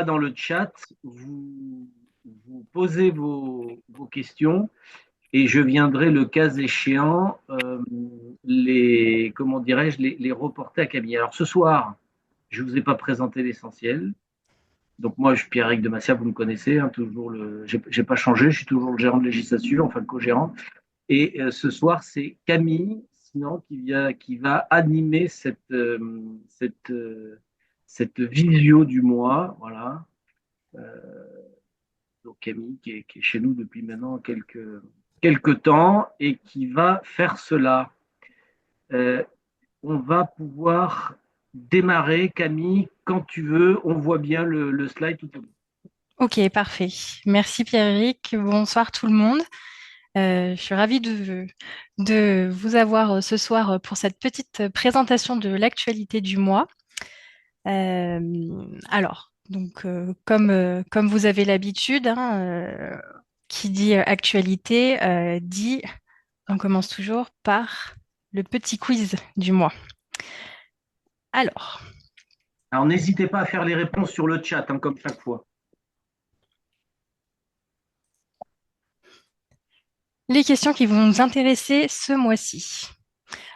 dans le chat, vous posez vos questions et je viendrai le cas échéant comment dirais-je, les reporter à Camille. Alors ce soir, je ne vous ai pas présenté l'essentiel. Donc moi, je suis Pierre-Éric de Massia, vous me connaissez, hein, toujours j'ai pas changé, je suis toujours le gérant de législature, enfin le co-gérant. Et ce soir, c'est Camille, sinon, qui va animer cette visio du mois, voilà. Donc Camille qui est chez nous depuis maintenant quelques temps et qui va faire cela. Euh, on va pouvoir démarrer, Camille, quand tu veux. On voit bien le slide tout à l'heure. Ok, parfait. Merci Pierrick. Bonsoir tout le monde. Je suis ravie de vous avoir ce soir pour cette petite présentation de l'actualité du mois. Comme vous avez l'habitude, hein, qui dit actualité dit, on commence toujours par le petit quiz du mois. Alors, Alors n'hésitez pas à faire les réponses sur le chat, hein, comme chaque fois. les questions qui vont nous intéresser ce mois-ci.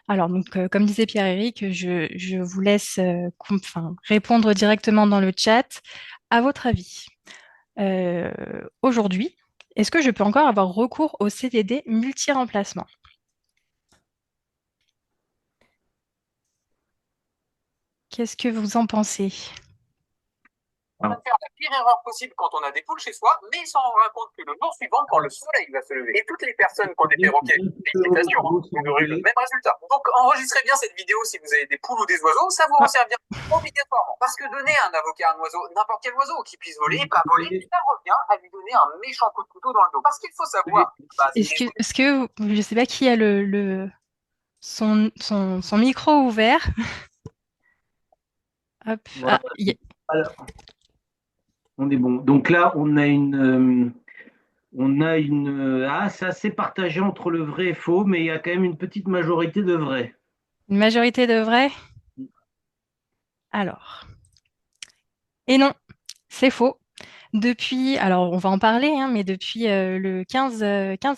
Alors, comme disait Pierre-Éric, je vous laisse répondre directement dans le chat. À votre avis, aujourd'hui, est-ce que je peux encore avoir recours au CDD multi-remplacement? Qu'est-ce que vous en pensez? On va faire la pire erreur possible quand on a des poules chez soi, mais sans rendre compte que le jour suivant, quand le soleil va se lever, et toutes les personnes qui ont des perroquets, félicitations, hein, vous aurez le même résultat. Donc enregistrez bien cette vidéo si vous avez des poules ou des oiseaux, ça vous servira obligatoirement. Parce que donner un avocat à un oiseau, n'importe quel oiseau qui puisse voler, pas voler, ça revient à lui donner un méchant coup de couteau dans le dos. Parce qu'il faut savoir, Je ne sais pas qui a son micro ouvert. Hop. Voilà. Alors, on est bon. Donc là, c'est assez partagé entre le vrai et faux, mais il y a quand même une petite majorité de vrai. Une majorité de vrai? Alors. Et non, c'est faux. Alors on va en parler, hein, mais depuis le 15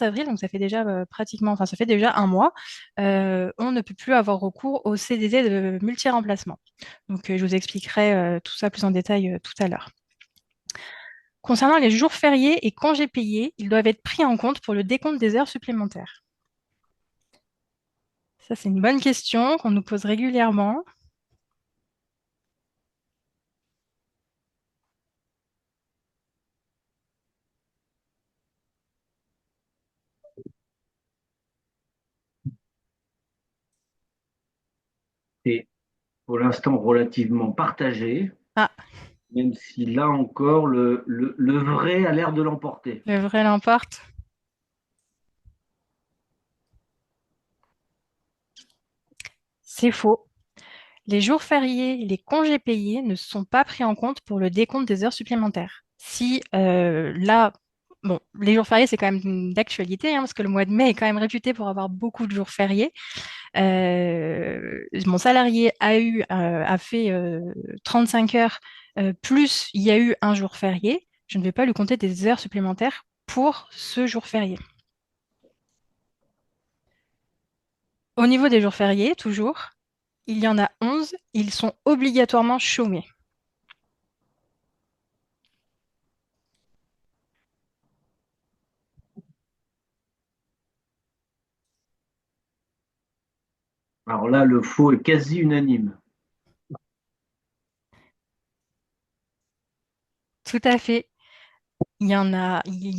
avril, donc ça fait déjà ça fait déjà un mois, on ne peut plus avoir recours au CDD de multi-remplacement. Donc je vous expliquerai tout ça plus en détail tout à l'heure. Concernant les jours fériés et congés payés, ils doivent être pris en compte pour le décompte des heures supplémentaires. Ça, c'est une bonne question qu'on nous pose régulièrement. C'est pour l'instant relativement partagé, Ah, même si là encore, le vrai a l'air de l'emporter. le vrai l'emporte. C'est faux. Les jours fériés et les congés payés ne sont pas pris en compte pour le décompte des heures supplémentaires. Si là, bon, les jours fériés, c'est quand même d'actualité, hein, parce que le mois de mai est quand même réputé pour avoir beaucoup de jours fériés. Mon salarié a fait 35 heures, plus il y a eu un jour férié. Je ne vais pas lui compter des heures supplémentaires pour ce jour férié. Au niveau des jours fériés, toujours, il y en a 11, ils sont obligatoirement chômés. Alors là, le faux est quasi unanime. Tout à fait. Il y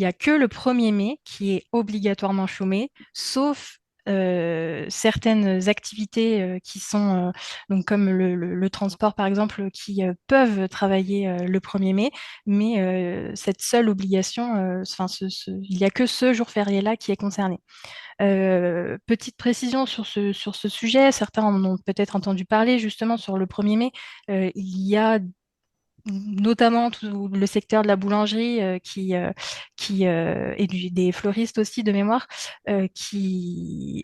a que le 1er mai qui est obligatoirement chômé, sauf certaines activités qui sont, donc comme le transport par exemple, qui peuvent travailler le 1er mai, mais cette seule obligation, il n'y a que ce jour férié-là qui est concerné. Petite précision sur ce sujet, certains en ont peut-être entendu parler justement sur le 1er mai, il y a notamment tout le secteur de la boulangerie et des fleuristes aussi de mémoire qui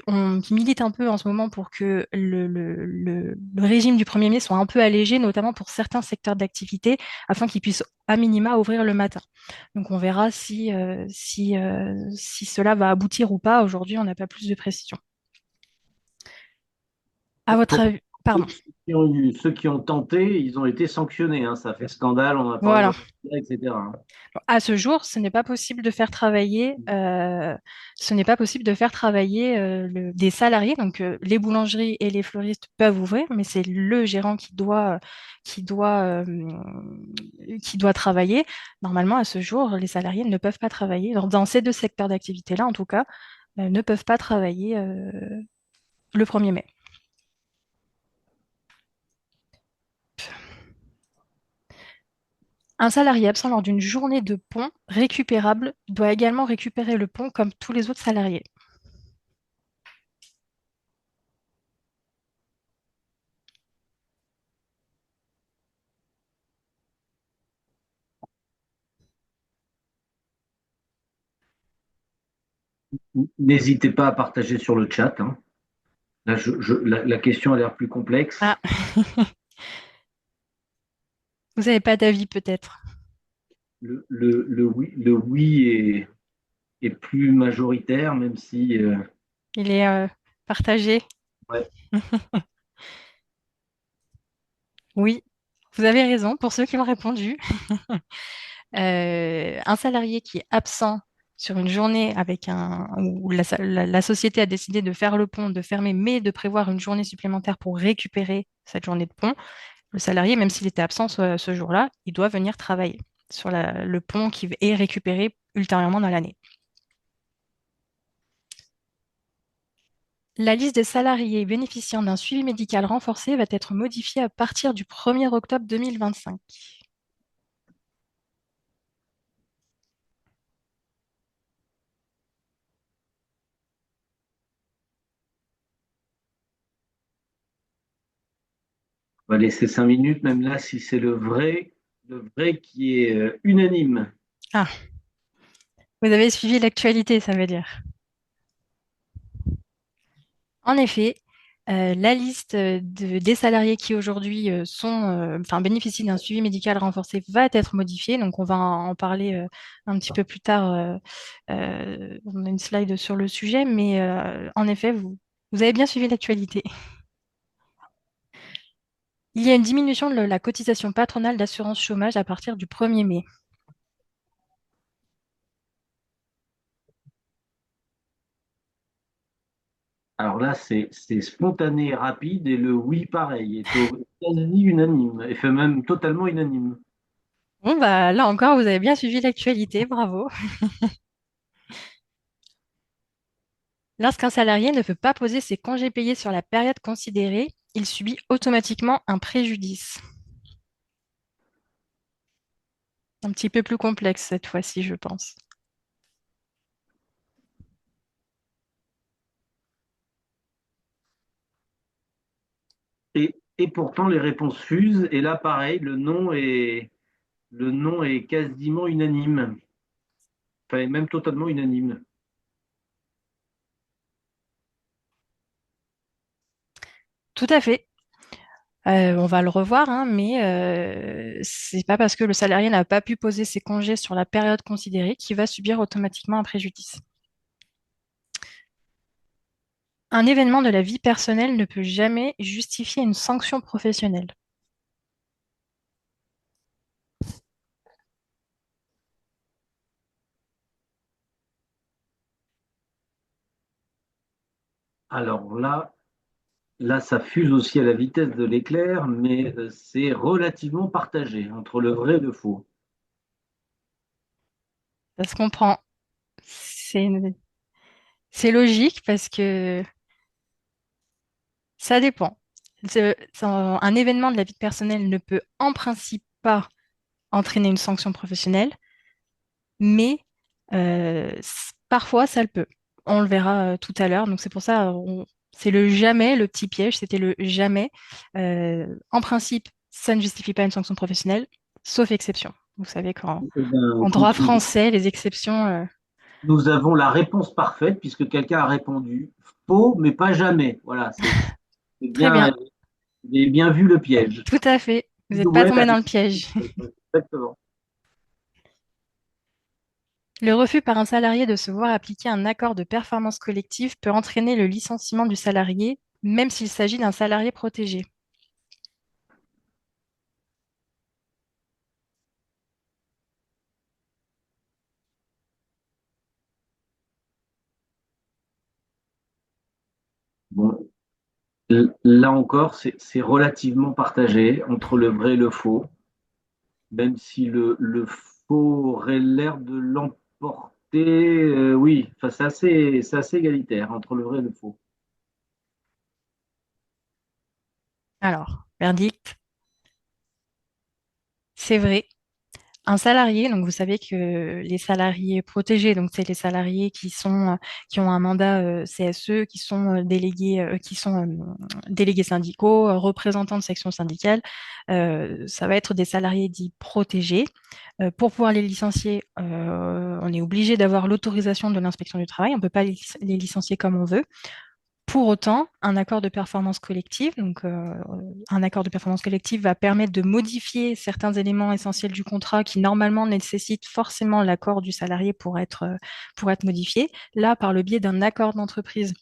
militent un peu en ce moment pour que le régime du 1er mai soit un peu allégé, notamment pour certains secteurs d'activité, afin qu'ils puissent à minima ouvrir le matin. Donc on verra si cela va aboutir ou pas. Aujourd'hui, on n'a pas plus de précision. À votre Pour avis, pardon. ceux qui ont tenté, ils ont été sanctionnés, hein. Ça fait scandale, on a parlé Voilà. dans les médias, etc. À ce jour, ce n'est pas possible de faire travailler, des salariés. Donc, les boulangeries et les fleuristes peuvent ouvrir, mais c'est le gérant qui doit, euh, qui doit travailler. Normalement, à ce jour, les salariés ne peuvent pas travailler. Dans ces deux secteurs d'activité-là, en tout cas, ne peuvent pas travailler le 1er mai. Un salarié absent lors d'une journée de pont récupérable doit également récupérer le pont comme tous les autres salariés. N'hésitez pas à partager sur le chat, hein. Là, la question a l'air plus complexe. Ah, vous n'avez pas d'avis peut-être. Le oui est plus majoritaire, même si Il est partagé. ouais. Oui, vous avez raison pour ceux qui ont répondu. Un salarié qui est absent sur une journée où la société a décidé de faire le pont, de fermer, mais de prévoir une journée supplémentaire pour récupérer cette journée de pont, le salarié, même s'il était absent ce jour-là, il doit venir travailler sur le pont qui est récupéré ultérieurement dans l'année. La liste des salariés bénéficiant d'un suivi médical renforcé va être modifiée à partir du 1er octobre 2025. On va laisser 5 minutes, même là, si c'est le vrai qui est unanime. Ah, vous avez suivi l'actualité, ça veut dire. En effet, la liste des salariés qui aujourd'hui bénéficient d'un suivi médical renforcé va être modifiée. Donc, on va en parler un petit peu plus tard. On a une slide sur le sujet, mais en effet, vous avez bien suivi l'actualité. Il y a une diminution de la cotisation patronale d'assurance chômage à partir du 1er mai. Alors là, c'est spontané et rapide, et le oui, pareil, est quasi unanime, et fait même totalement unanime. Bon, bah, là encore, vous avez bien suivi l'actualité, bravo. Lorsqu'un salarié ne peut pas poser ses congés payés sur la période considérée, il subit automatiquement un préjudice. Un petit peu plus complexe cette fois-ci, je pense. Et pourtant, les réponses fusent, et là, pareil, le non est quasiment unanime, enfin, même totalement unanime. Tout à fait. On va le revoir, hein, mais c'est pas parce que le salarié n'a pas pu poser ses congés sur la période considérée qu'il va subir automatiquement un préjudice. Un événement de la vie personnelle ne peut jamais justifier une sanction professionnelle. Alors là, ça fuse aussi à la vitesse de l'éclair, mais c'est relativement partagé entre le vrai et le faux. Ça se comprend. C'est c'est logique parce que ça dépend. Un événement de la vie personnelle ne peut en principe pas entraîner une sanction professionnelle, mais parfois ça le peut. On le verra tout à l'heure. Donc c'est pour ça, c'est le jamais, le petit piège, c'était le jamais. En principe, ça ne justifie pas une sanction professionnelle. sauf exception. Vous savez qu'en Eh ben, droit écoute, français, les exceptions. nous avons la réponse parfaite puisque quelqu'un a répondu faux, mais pas jamais. Voilà, c'est Très bien, bien, vous avez bien vu le piège. tout à fait. Vous n'êtes pas Ouais, tombé dans le piège. exactement. Le refus par un salarié de se voir appliquer un accord de performance collective peut entraîner le licenciement du salarié, même s'il s'agit d'un salarié protégé. Bon, là encore, c'est relativement partagé entre le vrai et le faux, même si le faux aurait l'air de l'emporter. Oui, enfin, c'est assez égalitaire entre le vrai et le faux. Alors, verdict, c'est vrai. Un salarié, donc vous savez que les salariés protégés, donc c'est les salariés qui ont un mandat CSE, qui sont délégués syndicaux, représentants de sections syndicales, ça va être des salariés dits protégés. Pour pouvoir les licencier, on est obligé d'avoir l'autorisation de l'inspection du travail. On ne peut pas les licencier comme on veut. Pour autant, un accord de performance collective, donc un accord de performance collective va permettre de modifier certains éléments essentiels du contrat qui normalement nécessitent forcément l'accord du salarié pour être modifiés. Là, par le biais d'un accord d'entreprise,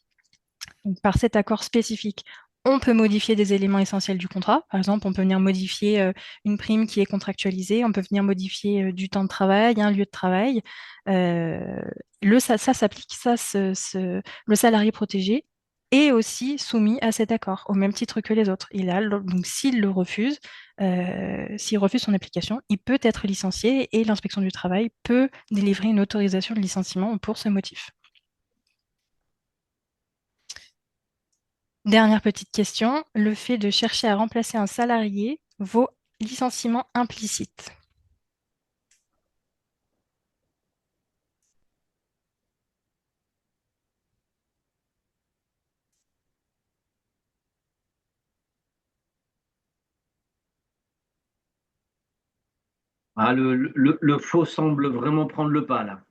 donc par cet accord spécifique, on peut modifier des éléments essentiels du contrat. Par exemple, on peut venir modifier une prime qui est contractualisée, on peut venir modifier du temps de travail, un lieu de travail. Euh, ça s'applique, le salarié protégé est aussi soumis à cet accord, au même titre que les autres. Donc, s'il refuse son application, il peut être licencié et l'inspection du travail peut délivrer une autorisation de licenciement pour ce motif. Dernière petite question, le fait de chercher à remplacer un salarié vaut licenciement implicite. Ah, le faux semble vraiment prendre le pas là.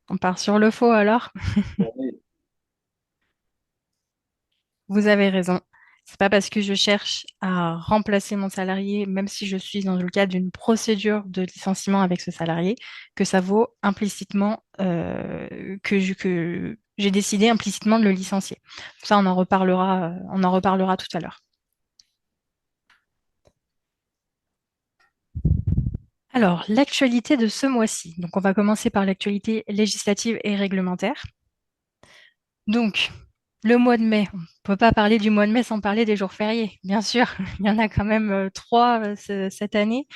On part sur le faux alors. Vous avez raison. C'est pas parce que je cherche à remplacer mon salarié, même si je suis dans le cadre d'une procédure de licenciement avec ce salarié, que ça vaut implicitement que j'ai décidé implicitement de le licencier. Ça, on en reparlera tout à l'heure. Alors, l'actualité de ce mois-ci. Donc, on va commencer par l'actualité législative et réglementaire. Donc, le mois de mai, on ne peut pas parler du mois de mai sans parler des jours fériés. Bien sûr, il y en a quand même trois cette année.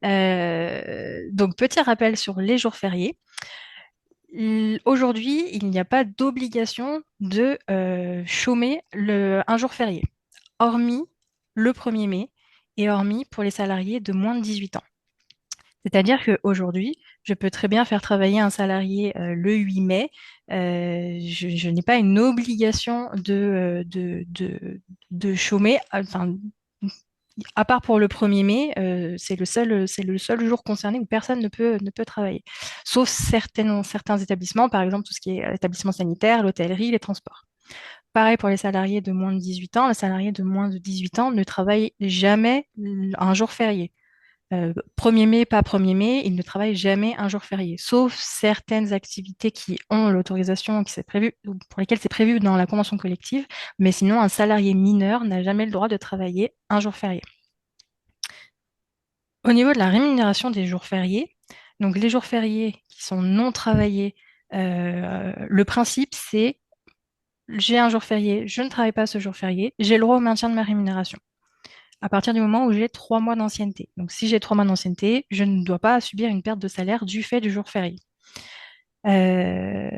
Donc, petit rappel sur les jours fériés. Aujourd'hui, il n'y a pas d'obligation de chômer un jour férié, hormis le 1er mai et hormis pour les salariés de moins de 18 ans. C'est-à-dire qu'aujourd'hui, je peux très bien faire travailler un salarié le 8 mai. Je n'ai pas une obligation de chômer. Enfin, à part pour le 1er mai, c'est le seul jour concerné où personne ne peut travailler. Sauf certains établissements, par exemple tout ce qui est établissement sanitaire, l'hôtellerie, les transports. Pareil pour les salariés de moins de 18 ans. Les salariés de moins de 18 ans ne travaillent jamais un jour férié. 1er mai, pas 1er mai, ils ne travaillent jamais un jour férié, sauf certaines activités qui ont l'autorisation qui s'est prévue, pour lesquelles c'est prévu dans la convention collective, mais sinon, un salarié mineur n'a jamais le droit de travailler un jour férié. Au niveau de la rémunération des jours fériés, donc les jours fériés qui sont non travaillés, le principe c'est j'ai un jour férié, je ne travaille pas ce jour férié, j'ai le droit au maintien de ma rémunération à partir du moment où j'ai 3 mois d'ancienneté. Donc, si j'ai 3 mois d'ancienneté, je ne dois pas subir une perte de salaire du fait du jour férié. Euh,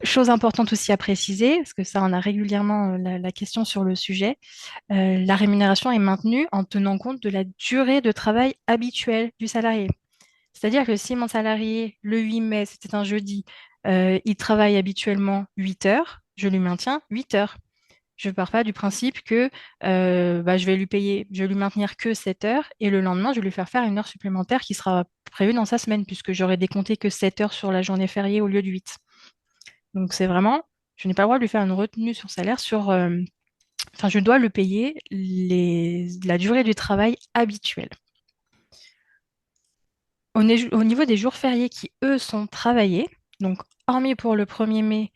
Chose importante aussi à préciser, parce que ça, on a régulièrement la question sur le sujet, la rémunération est maintenue en tenant compte de la durée de travail habituelle du salarié. C'est-à-dire que si mon salarié, le 8 mai, c'était un jeudi, il travaille habituellement 8 heures, je lui maintiens 8 heures. Je ne pars pas du principe que je vais lui payer, je vais lui maintenir que 7 heures et le lendemain, je vais lui faire faire une heure supplémentaire qui sera prévue dans sa semaine puisque j'aurai décompté que 7 heures sur la journée fériée au lieu de 8. Donc c'est vraiment, je n'ai pas le droit de lui faire une retenue sur salaire je dois le payer la durée du travail habituelle. Au niveau des jours fériés qui, eux, sont travaillés, donc hormis pour le 1er mai,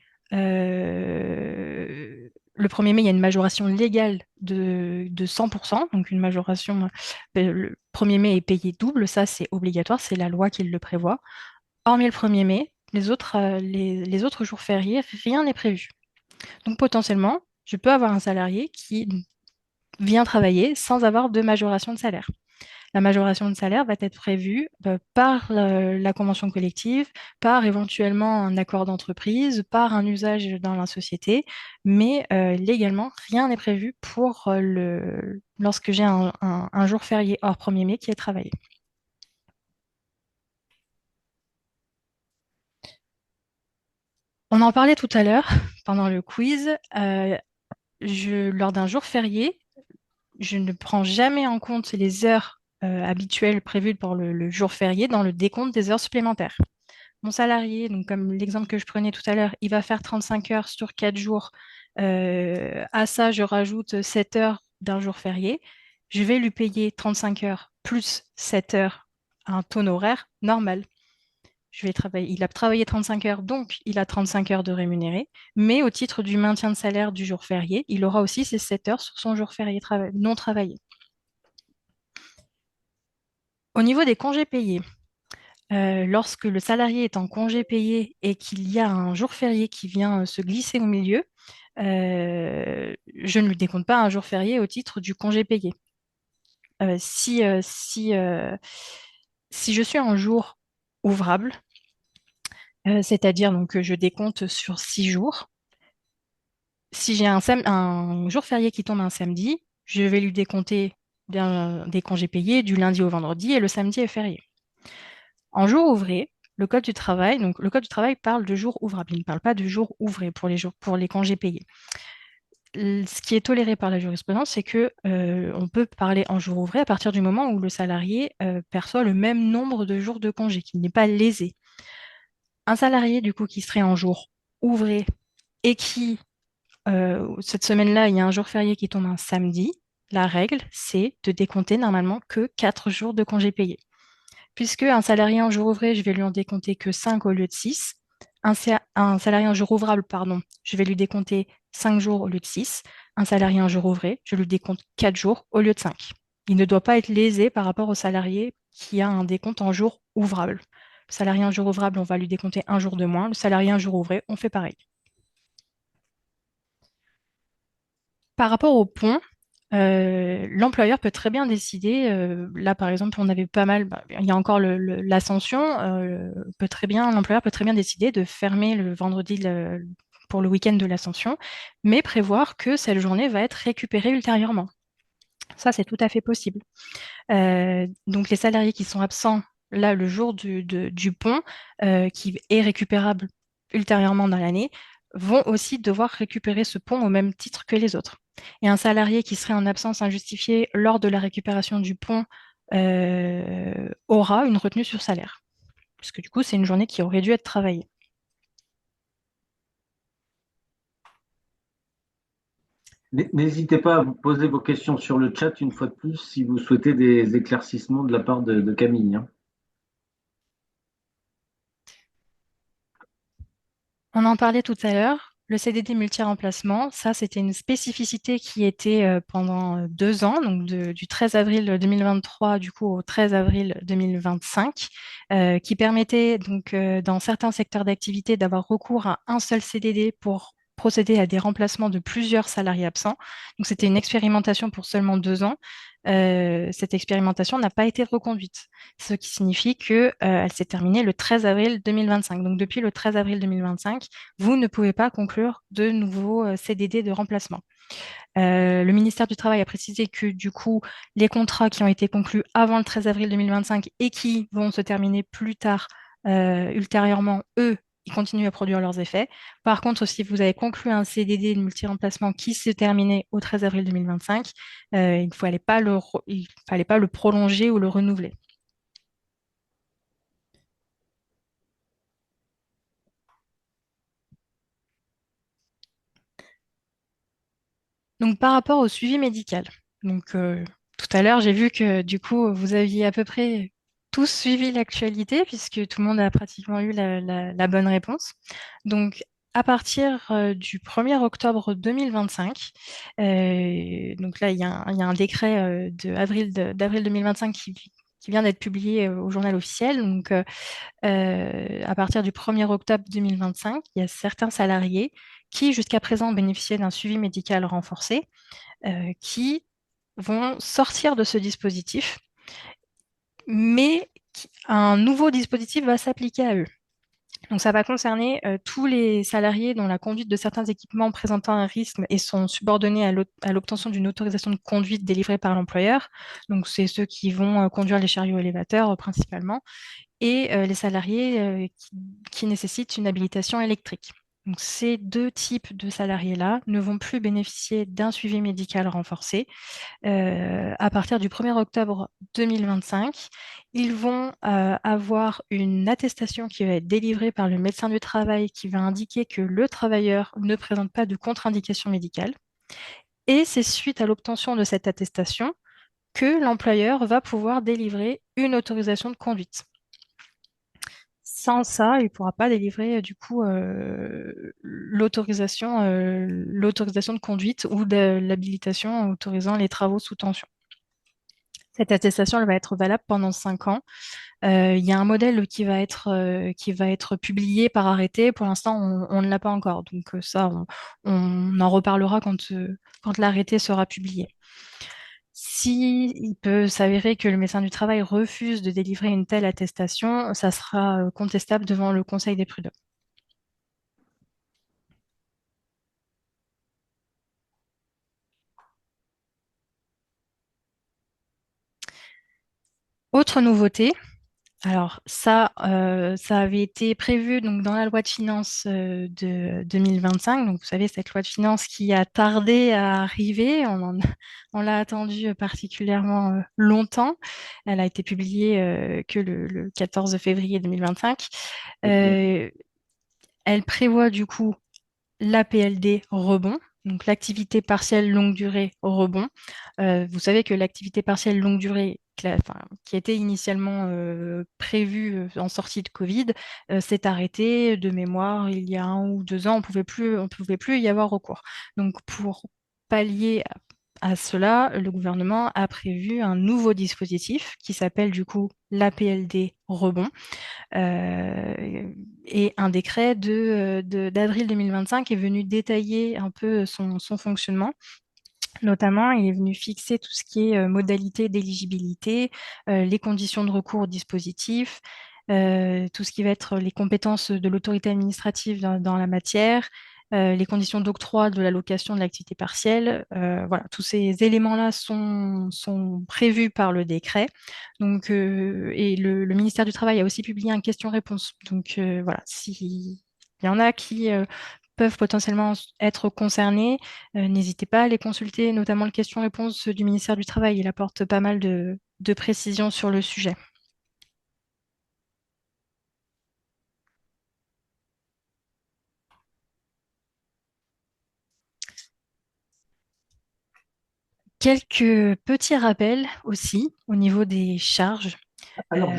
le 1er mai, il y a une majoration légale de 100%, donc une majoration, le 1er mai est payé double, ça c'est obligatoire, c'est la loi qui le prévoit. Hormis le 1er mai, les autres jours fériés, rien n'est prévu. Donc potentiellement, je peux avoir un salarié qui vient travailler sans avoir de majoration de salaire. La majoration de salaire va être prévue par la convention collective, par éventuellement un accord d'entreprise, par un usage dans la société, mais légalement, rien n'est prévu pour lorsque j'ai un jour férié hors 1er mai qui est travaillé. On en parlait tout à l'heure pendant le quiz. Lors d'un jour férié, je ne prends jamais en compte les heures habituelles prévues pour le jour férié dans le décompte des heures supplémentaires. Mon salarié, donc comme l'exemple que je prenais tout à l'heure, il va faire 35 heures sur 4 jours. À ça, je rajoute 7 heures d'un jour férié. Je vais lui payer 35 heures plus 7 heures à un taux horaire normal. Il a travaillé 35 heures, donc il a 35 heures de rémunéré. Mais au titre du maintien de salaire du jour férié, il aura aussi ses 7 heures sur son jour férié non travaillé. Au niveau des congés payés, lorsque le salarié est en congé payé et qu'il y a un jour férié qui vient se glisser au milieu, je ne lui décompte pas un jour férié au titre du congé payé. Si je suis en jour ouvrable, c'est-à-dire donc que je décompte sur 6 jours, si j'ai un jour férié qui tombe un samedi, je vais lui décompter des congés payés du lundi au vendredi et le samedi est férié. En jour ouvré, le Code du travail, donc le Code du travail parle de jours ouvrables, il ne parle pas de jours ouvrés pour les congés payés. Ce qui est toléré par la jurisprudence, c'est que on peut parler en jour ouvré à partir du moment où le salarié perçoit le même nombre de jours de congé, qu'il n'est pas lésé. Un salarié, du coup, qui serait en jour ouvré et qui, cette semaine-là, il y a un jour férié qui tombe un samedi, la règle, c'est de décompter normalement que 4 jours de congés payés. Puisque un salarié en jour ouvré, je vais lui en décompter que 5 au lieu de 6. Un salarié en jour ouvrable, pardon, je vais lui décompter 5 jours au lieu de 6. Un salarié en jour ouvré, je lui décompte 4 jours au lieu de 5. Il ne doit pas être lésé par rapport au salarié qui a un décompte en jour ouvrable. Le salarié en jour ouvrable, on va lui décompter un jour de moins. Le salarié en jour ouvré, on fait pareil. Par rapport au pont, l'employeur peut très bien décider, là par exemple on avait pas mal, il y a encore l'ascension, l'employeur peut très bien décider de fermer le vendredi pour le week-end de l'ascension, mais prévoir que cette journée va être récupérée ultérieurement. Ça, c'est tout à fait possible. Donc les salariés qui sont absents là le jour du pont, qui est récupérable ultérieurement dans l'année, vont aussi devoir récupérer ce pont au même titre que les autres. Et un salarié qui serait en absence injustifiée lors de la récupération du pont aura une retenue sur salaire, puisque du coup, c'est une journée qui aurait dû être travaillée. N'hésitez pas à vous poser vos questions sur le chat une fois de plus si vous souhaitez des éclaircissements de la part de Camille, hein. On en parlait tout à l'heure. Le CDD multi-remplacement, ça, c'était une spécificité qui était pendant 2 ans, donc du 13 avril 2023 du coup au 13 avril 2025, qui permettait donc dans certains secteurs d'activité d'avoir recours à un seul CDD pour procéder à des remplacements de plusieurs salariés absents. Donc c'était une expérimentation pour seulement 2 ans. Cette expérimentation n'a pas été reconduite, ce qui signifie qu'elle s'est terminée le 13 avril 2025. Donc depuis le 13 avril 2025, vous ne pouvez pas conclure de nouveaux CDD de remplacement. Le ministère du Travail a précisé que du coup, les contrats qui ont été conclus avant le 13 avril 2025 et qui vont se terminer plus tard, ultérieurement, eux, ils continuent à produire leurs effets. Par contre, si vous avez conclu un CDD de multi-remplacement qui se terminait au 13 avril 2025, il ne fallait pas le prolonger ou le renouveler. Donc, par rapport au suivi médical. Donc, tout à l'heure, j'ai vu que du coup, vous aviez à peu près tous suivi l'actualité puisque tout le monde a pratiquement eu la bonne réponse. Donc, à partir du 1er octobre 2025, donc là, il y a un décret d'avril 2025 qui vient d'être publié au journal officiel. Donc, à partir du 1er octobre 2025, il y a certains salariés qui, jusqu'à présent, bénéficiaient d'un suivi médical renforcé, qui vont sortir de ce dispositif, mais un nouveau dispositif va s'appliquer à eux. Donc, ça va concerner tous les salariés dont la conduite de certains équipements présentant un risque et sont subordonnés à l'obtention d'une autorisation de conduite délivrée par l'employeur. Donc, c'est ceux qui vont conduire les chariots élévateurs principalement, et les salariés qui nécessitent une habilitation électrique. Donc, ces deux types de salariés-là ne vont plus bénéficier d'un suivi médical renforcé. À partir du 1er octobre 2025, ils vont avoir une attestation qui va être délivrée par le médecin du travail qui va indiquer que le travailleur ne présente pas de contre-indication médicale. Et c'est suite à l'obtention de cette attestation que l'employeur va pouvoir délivrer une autorisation de conduite. Sans ça, il ne pourra pas délivrer du coup l'autorisation de conduite ou de l'habilitation autorisant les travaux sous tension. Cette attestation, elle va être valable pendant 5 ans. Il y a un modèle qui va être publié par arrêté. Pour l'instant, on ne l'a pas encore. Donc ça, on en reparlera quand l'arrêté sera publié. Si il peut s'avérer que le médecin du travail refuse de délivrer une telle attestation, ça sera contestable devant le Conseil des prud'hommes. Autre nouveauté, alors ça avait été prévu donc, dans la loi de finances de 2025. Donc, vous savez, cette loi de finances qui a tardé à arriver, on l'a attendue particulièrement longtemps. Elle a été publiée que le 14 février 2025. Elle prévoit du coup l'APLD rebond, donc l'activité partielle longue durée rebond. Vous savez que l'activité partielle longue durée, qui était initialement prévue en sortie de Covid, s'est arrêtée de mémoire il y a 1 ou 2 ans. On pouvait plus y avoir recours. Donc pour pallier à cela, le gouvernement a prévu un nouveau dispositif qui s'appelle du coup l'APLD rebond, et un décret d'avril 2025 est venu détailler un peu son fonctionnement. Notamment, il est venu fixer tout ce qui est modalité d'éligibilité, les conditions de recours au dispositif, tout ce qui va être les compétences de l'autorité administrative dans la matière, les conditions d'octroi de l'allocation de l'activité partielle. Voilà, tous ces éléments-là sont prévus par le décret. Donc, et le ministère du Travail a aussi publié un question-réponse. Donc, voilà, s'il y en a qui peuvent potentiellement être concernés, n'hésitez pas à les consulter, notamment le question-réponse du ministère du Travail. Il apporte pas mal de précisions sur le sujet. Quelques petits rappels aussi au niveau des charges. Alors,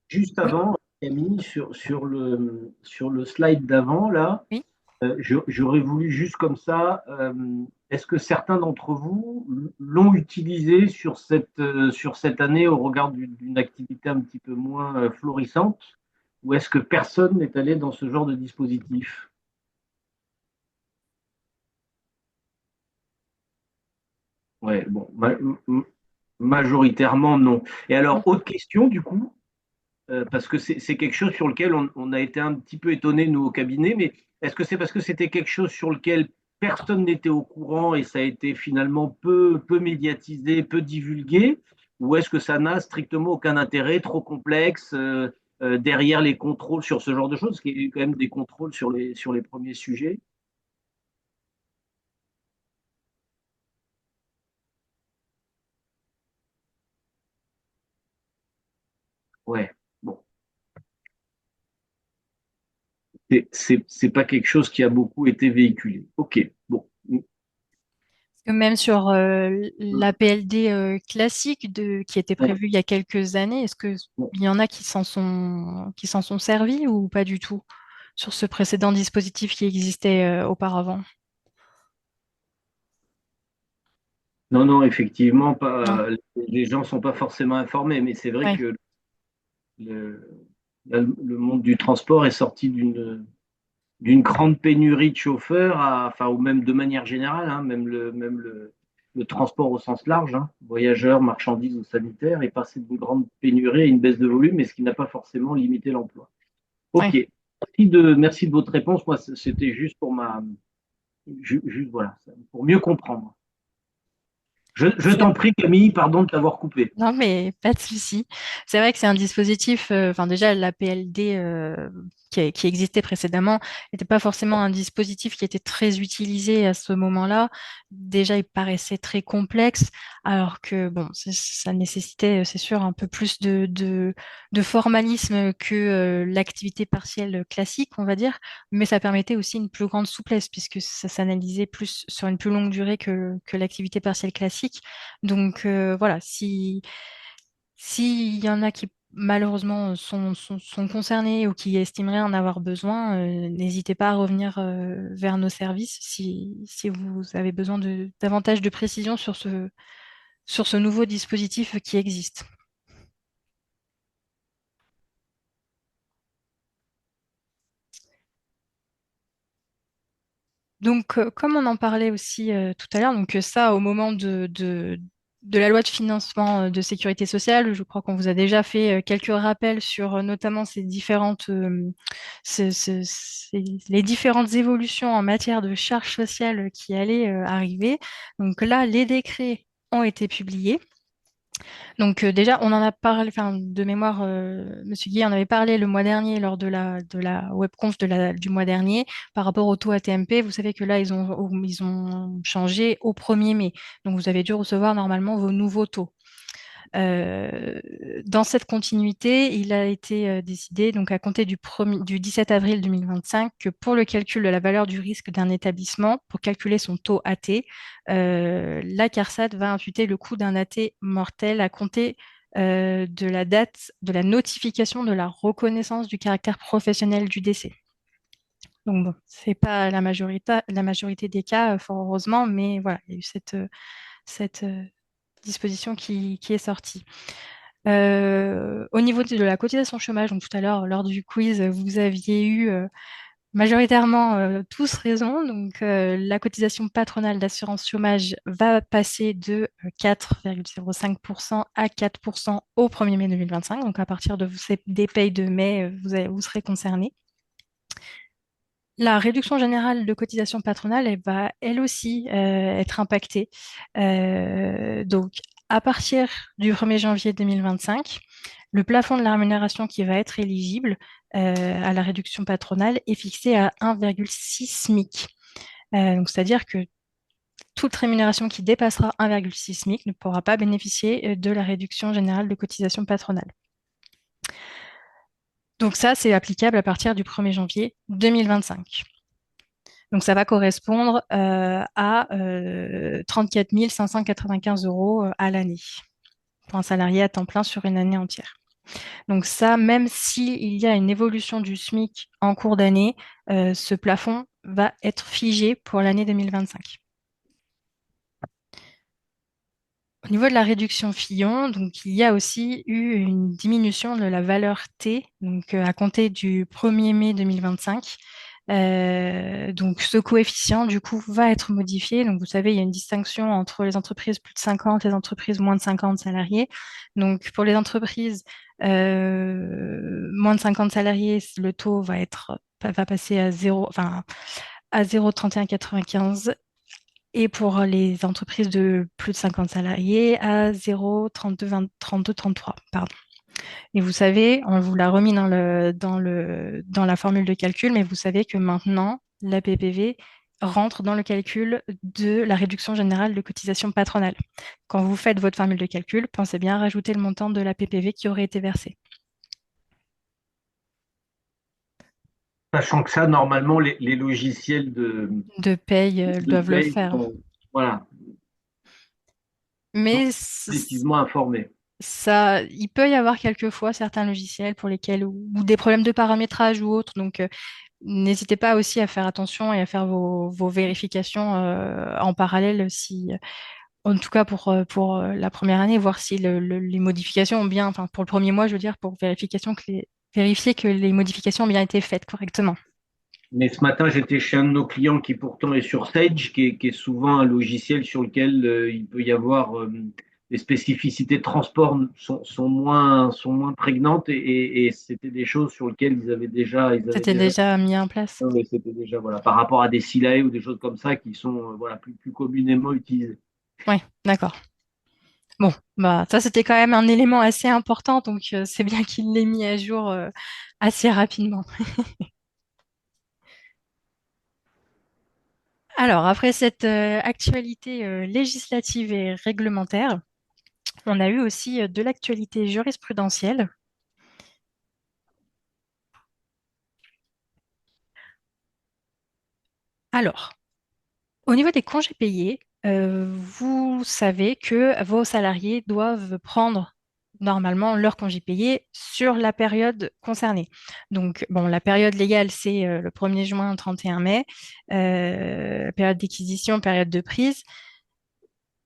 juste Oui, avant, Camille, sur le slide d'avant, là, oui. j'aurais voulu juste comme ça, est-ce que certains d'entre vous l'ont utilisé sur cette année au regard d'une activité un petit peu moins florissante, ou est-ce que personne n'est allé dans ce genre de dispositif? Ouais, bon, majoritairement non. Et alors, autre question du coup, parce que c'est quelque chose sur lequel on a été un petit peu étonné, nous, au cabinet, mais est-ce que c'est parce que c'était quelque chose sur lequel personne n'était au courant et ça a été finalement peu médiatisé, peu divulgué, ou est-ce que ça n'a strictement aucun intérêt, trop complexe, derrière les contrôles sur ce genre de choses, parce qu'il y a eu quand même des contrôles sur les premiers sujets. Ouais, bon. C'est pas quelque chose qui a beaucoup été véhiculé. Ok, bon. Parce que même sur la PLD classique qui était Ouais, prévue il y a quelques années, est-ce qu'il bon. y en a qui s'en sont servis ou pas du tout sur ce précédent dispositif qui existait auparavant? Non, non, effectivement, Non. les gens sont pas forcément informés, mais c'est vrai Ouais. que le, le monde du transport est sorti d'une grande pénurie de chauffeurs, enfin, ou même de manière générale, hein, le transport au sens large, hein, voyageurs, marchandises ou sanitaires, est passé d'une grande pénurie à une baisse de volume, mais ce qui n'a pas forcément limité l'emploi. Ok, Ouais. merci de votre réponse. Moi, c'était juste pour juste voilà, pour mieux comprendre. Je t'en prie, Camille, pardon de t'avoir coupé. Non, mais pas de souci. C'est vrai que c'est un dispositif, enfin déjà la PLD qui existait précédemment n'était pas forcément un dispositif qui était très utilisé à ce moment-là. Déjà, il paraissait très complexe, alors que bon, ça nécessitait, c'est sûr, un peu plus de formalisme que l'activité partielle classique, on va dire, mais ça permettait aussi une plus grande souplesse puisque ça s'analysait plus sur une plus longue durée que l'activité partielle classique. Donc voilà, s'il y en a qui malheureusement sont concernés ou qui estimeraient en avoir besoin, n'hésitez pas à revenir vers nos services si vous avez besoin de davantage de précisions sur ce nouveau dispositif qui existe. Donc, comme on en parlait aussi tout à l'heure, donc ça, au moment de la loi de financement de sécurité sociale, je crois qu'on vous a déjà fait quelques rappels sur notamment les différentes évolutions en matière de charges sociales qui allaient arriver. Donc là, les décrets ont été publiés. Donc déjà, on en a parlé, enfin de mémoire, Monsieur Guy en avait parlé le mois dernier lors de la webconf du mois dernier par rapport au taux ATMP. Vous savez que là, ils ont changé au 1er mai. Donc vous avez dû recevoir normalement vos nouveaux taux. Euh, dans cette continuité, il a été décidé, donc à compter du 17 avril 2025, que pour le calcul de la valeur du risque d'un établissement, pour calculer son taux AT, la CARSAT va imputer le coût d'un AT mortel à compter de la date de la notification de la reconnaissance du caractère professionnel du décès. Donc bon, c'est pas la majorité des cas, fort heureusement, mais voilà, il y a eu cette disposition qui est sortie. Au niveau de la cotisation chômage, donc tout à l'heure, lors du quiz, vous aviez eu majoritairement tous raison. Donc, la cotisation patronale d'assurance chômage va passer de 4,05% à 4% au 1er mai 2025. Donc, à partir des payes de mai, vous serez concerné. La réduction générale de cotisation patronale, elle va elle aussi être impactée. Donc, à partir du 1er janvier 2025, le plafond de la rémunération qui va être éligible à la réduction patronale est fixé à 1,6 SMIC. Donc, c'est-à-dire que toute rémunération qui dépassera 1,6 SMIC ne pourra pas bénéficier de la réduction générale de cotisation patronale. Donc ça, c'est applicable à partir du 1er janvier 2025. Donc, ça va correspondre à 34 595 euros à l'année pour un salarié à temps plein sur une année entière. Donc ça, même s'il y a une évolution du SMIC en cours d'année, ce plafond va être figé pour l'année 2025. Au niveau de la réduction Fillon, donc il y a aussi eu une diminution de la valeur T, donc à compter du 1er mai 2025. Donc ce coefficient, du coup, va être modifié. Donc vous savez, il y a une distinction entre les entreprises plus de 50 et les entreprises moins de 50 salariés. Donc pour les entreprises moins de 50 salariés, le taux va passer à 0, enfin, à 0,3195 et pour les entreprises de plus de 50 salariés à 0,3233, pardon. Et vous savez, on vous l'a remis dans la formule de calcul, mais vous savez que maintenant, la PPV rentre dans le calcul de la réduction générale de cotisation patronale. Quand vous faites votre formule de calcul, pensez bien à rajouter le montant de la PPV qui aurait été versé. Sachant que ça, normalement, les logiciels De paye, de doivent le paye faire. sont, voilà, sont Mais effectivement informés. ça, il peut y avoir quelquefois certains logiciels pour lesquels, ou des problèmes de paramétrage ou autres. Donc, n'hésitez pas aussi à faire attention et à faire vos vérifications en parallèle, si, en tout cas pour la première année, voir si les modifications ont bien, enfin pour le premier mois, je veux dire, pour vérifier que les modifications ont bien été faites correctement. Mais ce matin, j'étais chez un de nos clients qui pourtant est sur Sage, qui est souvent un logiciel sur lequel il peut y avoir des spécificités de transport sont moins prégnantes et c'était des choses sur lesquelles ils avaient C'était déjà, déjà mis en place. ouais, c'était déjà voilà, par rapport à des SILAE ou des choses comme ça qui sont voilà, plus communément utilisées. Oui, d'accord. Bon, bah ça c'était quand même un élément assez important, donc c'est bien qu'il l'ait mis à jour assez rapidement. Alors, après cette actualité législative et réglementaire, on a eu aussi de l'actualité jurisprudentielle. Alors, au niveau des congés payés, vous savez que vos salariés doivent prendre normalement leurs congés payés sur la période concernée. Donc, bon, la période légale, c'est le 1er juin au 31 mai, période d'acquisition, période de prise.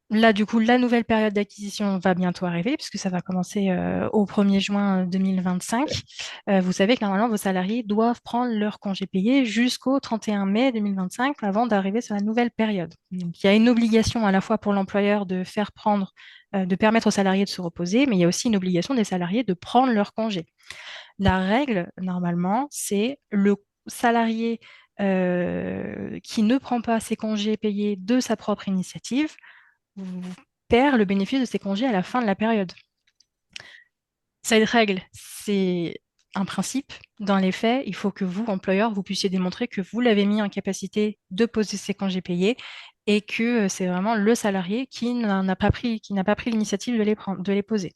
Là, du coup, la nouvelle période d'acquisition va bientôt arriver puisque ça va commencer au 1er juin 2025. Vous savez que normalement, vos salariés doivent prendre leur congé payé jusqu'au 31 mai 2025 avant d'arriver sur la nouvelle période. Donc, il y a une obligation à la fois pour l'employeur de faire prendre, de permettre aux salariés de se reposer, mais il y a aussi une obligation des salariés de prendre leur congé. La règle, normalement, c'est le salarié qui ne prend pas ses congés payés de sa propre initiative perd le bénéfice de ses congés à la fin de la période. Cette règle, c'est un principe. Dans les faits, il faut que vous, employeur, vous puissiez démontrer que vous l'avez mis en capacité de poser ses congés payés et que c'est vraiment le salarié qui n'a pas pris l'initiative de les poser.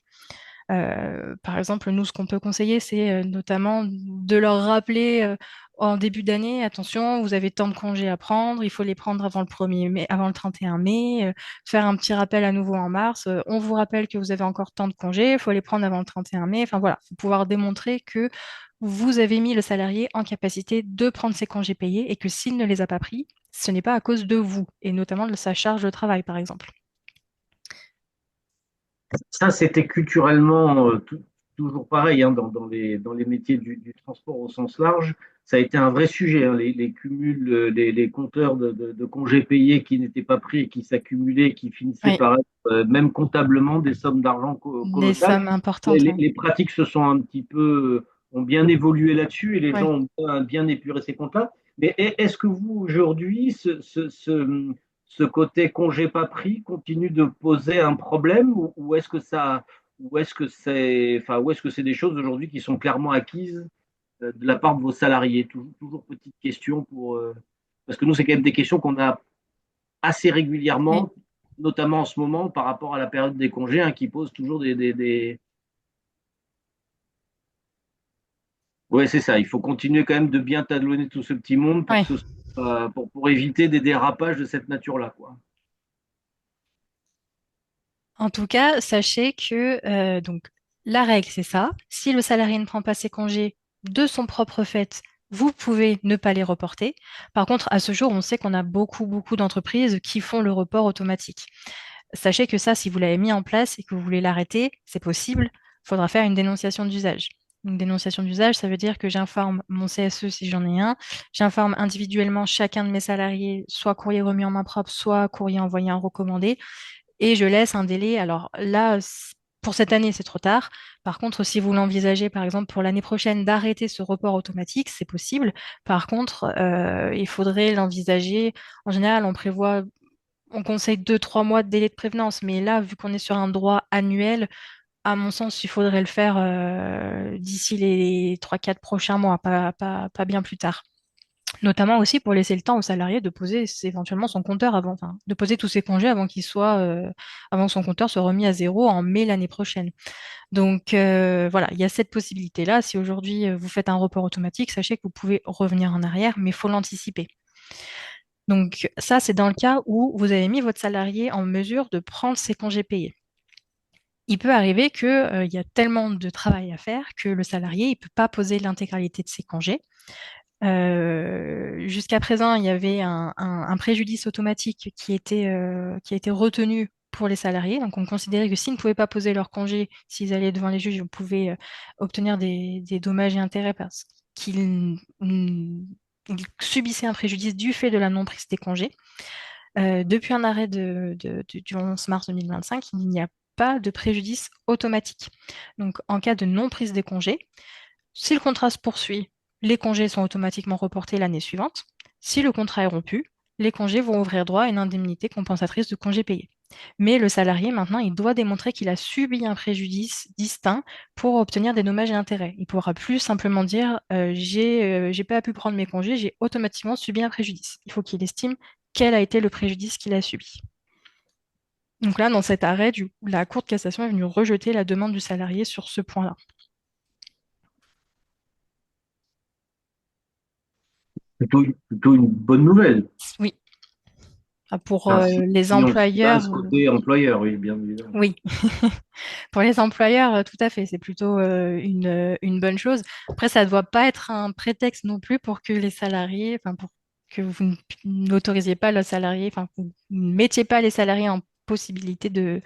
Par exemple, nous, ce qu'on peut conseiller, c'est notamment de leur rappeler en début d'année, attention, vous avez tant de congés à prendre, il faut les prendre avant le 1er mai, avant le 31 mai, faire un petit rappel à nouveau en mars, on vous rappelle que vous avez encore tant de congés, il faut les prendre avant le 31 mai, enfin voilà, il faut pouvoir démontrer que vous avez mis le salarié en capacité de prendre ses congés payés et que s'il ne les a pas pris, ce n'est pas à cause de vous, et notamment de sa charge de travail, par exemple. Ça, c'était culturellement toujours pareil hein, dans les métiers du transport au sens large. Ça a été un vrai sujet, hein, les cumuls, les compteurs de congés payés qui n'étaient pas pris et qui s'accumulaient, qui finissaient Oui, par être, même comptablement, des sommes d'argent des colossales. sommes importantes, oui. Les pratiques se sont un petit peu, ont bien évolué là-dessus et les Oui. gens ont bien épuré ces comptes-là. Mais est-ce que vous, aujourd'hui, ce côté congé pas pris continue de poser un problème ou est-ce que ça, ou est-ce que c'est, enfin, ou est-ce que c'est des choses aujourd'hui qui sont clairement acquises de la part de vos salariés? Toujours petite question parce que nous, c'est quand même des questions qu'on a assez Oui. régulièrement, notamment en ce moment par rapport à la période des congés, hein, qui posent toujours des... Ouais, c'est ça. Il faut continuer quand même de bien talonner tout ce petit monde pour Oui. que pour éviter des dérapages de cette nature-là, quoi. En tout cas, sachez que donc la règle, c'est ça. Si le salarié ne prend pas ses congés de son propre fait, vous pouvez ne pas les reporter. Par contre, à ce jour, on sait qu'on a beaucoup d'entreprises qui font le report automatique. Sachez que ça, si vous l'avez mis en place et que vous voulez l'arrêter, c'est possible. Il faudra faire une dénonciation d'usage. Une dénonciation d'usage, ça veut dire que j'informe mon CSE si j'en ai un, j'informe individuellement chacun de mes salariés, soit courrier remis en main propre, soit courrier envoyé en recommandé, et je laisse un délai. Alors là, pour cette année, c'est trop tard. Par contre, si vous l'envisagez, par exemple, pour l'année prochaine, d'arrêter ce report automatique, c'est possible. Par contre, il faudrait l'envisager. En général, on conseille 2, 3 mois de délai de prévenance. Mais là, vu qu'on est sur un droit annuel, à mon sens, il faudrait le faire d'ici les 3-4 prochains mois, pas bien plus tard. Notamment aussi pour laisser le temps au salarié de poser éventuellement son compteur avant, enfin, de poser tous ses congés avant que son compteur soit remis à zéro en mai l'année prochaine. Donc voilà, il y a cette possibilité-là. Si aujourd'hui vous faites un report automatique, sachez que vous pouvez revenir en arrière, mais il faut l'anticiper. Donc ça, c'est dans le cas où vous avez mis votre salarié en mesure de prendre ses congés payés. Il peut arriver qu'il y a tellement de travail à faire que le salarié ne peut pas poser l'intégralité de ses congés. Jusqu'à présent, il y avait un préjudice automatique qui a été retenu pour les salariés. Donc, on considérait que s'ils ne pouvaient pas poser leur congé, s'ils allaient devant les juges, ils pouvaient obtenir des dommages et intérêts parce qu'ils subissaient un préjudice du fait de la non-prise des congés. Depuis un arrêt du 11 mars 2025, il n'y a pas de préjudice automatique. Donc, en cas de non-prise des congés, si le contrat se poursuit, les congés sont automatiquement reportés l'année suivante. Si le contrat est rompu, les congés vont ouvrir droit à une indemnité compensatrice de congés payés. Mais le salarié, maintenant, il doit démontrer qu'il a subi un préjudice distinct pour obtenir des dommages et intérêts. Il ne pourra plus simplement dire j'ai pas pu prendre mes congés, j'ai automatiquement subi un préjudice. Il faut qu'il estime quel a été le préjudice qu'il a subi. Donc là, dans cet arrêt, la Cour de cassation est venue rejeter la demande du salarié sur ce point-là. Plutôt une bonne nouvelle. Oui. Pour Enfin, les si on employeurs, passe côté employeur, oui, bien évidemment. oui. Pour les employeurs, tout à fait, c'est plutôt une bonne chose. Après, ça ne doit pas être un prétexte non plus pour que les salariés, enfin, pour que vous n'autorisiez pas le salarié, enfin, que vous ne mettiez pas les salariés en possibilité que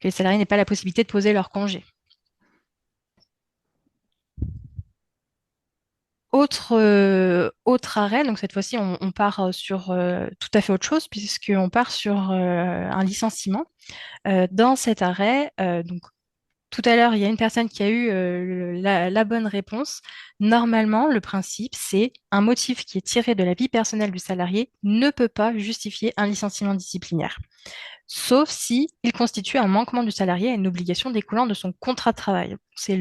les salariés n'aient pas la possibilité de poser leur congé. Autre arrêt, donc cette fois-ci, on part sur tout à fait autre chose, puisqu'on part sur un licenciement. Dans cet arrêt, donc tout à l'heure, il y a une personne qui a eu la bonne réponse. Normalement, le principe, c'est un motif qui est tiré de la vie personnelle du salarié ne peut pas justifier un licenciement disciplinaire, sauf si il constitue un manquement du salarié à une obligation découlant de son contrat de travail. C'est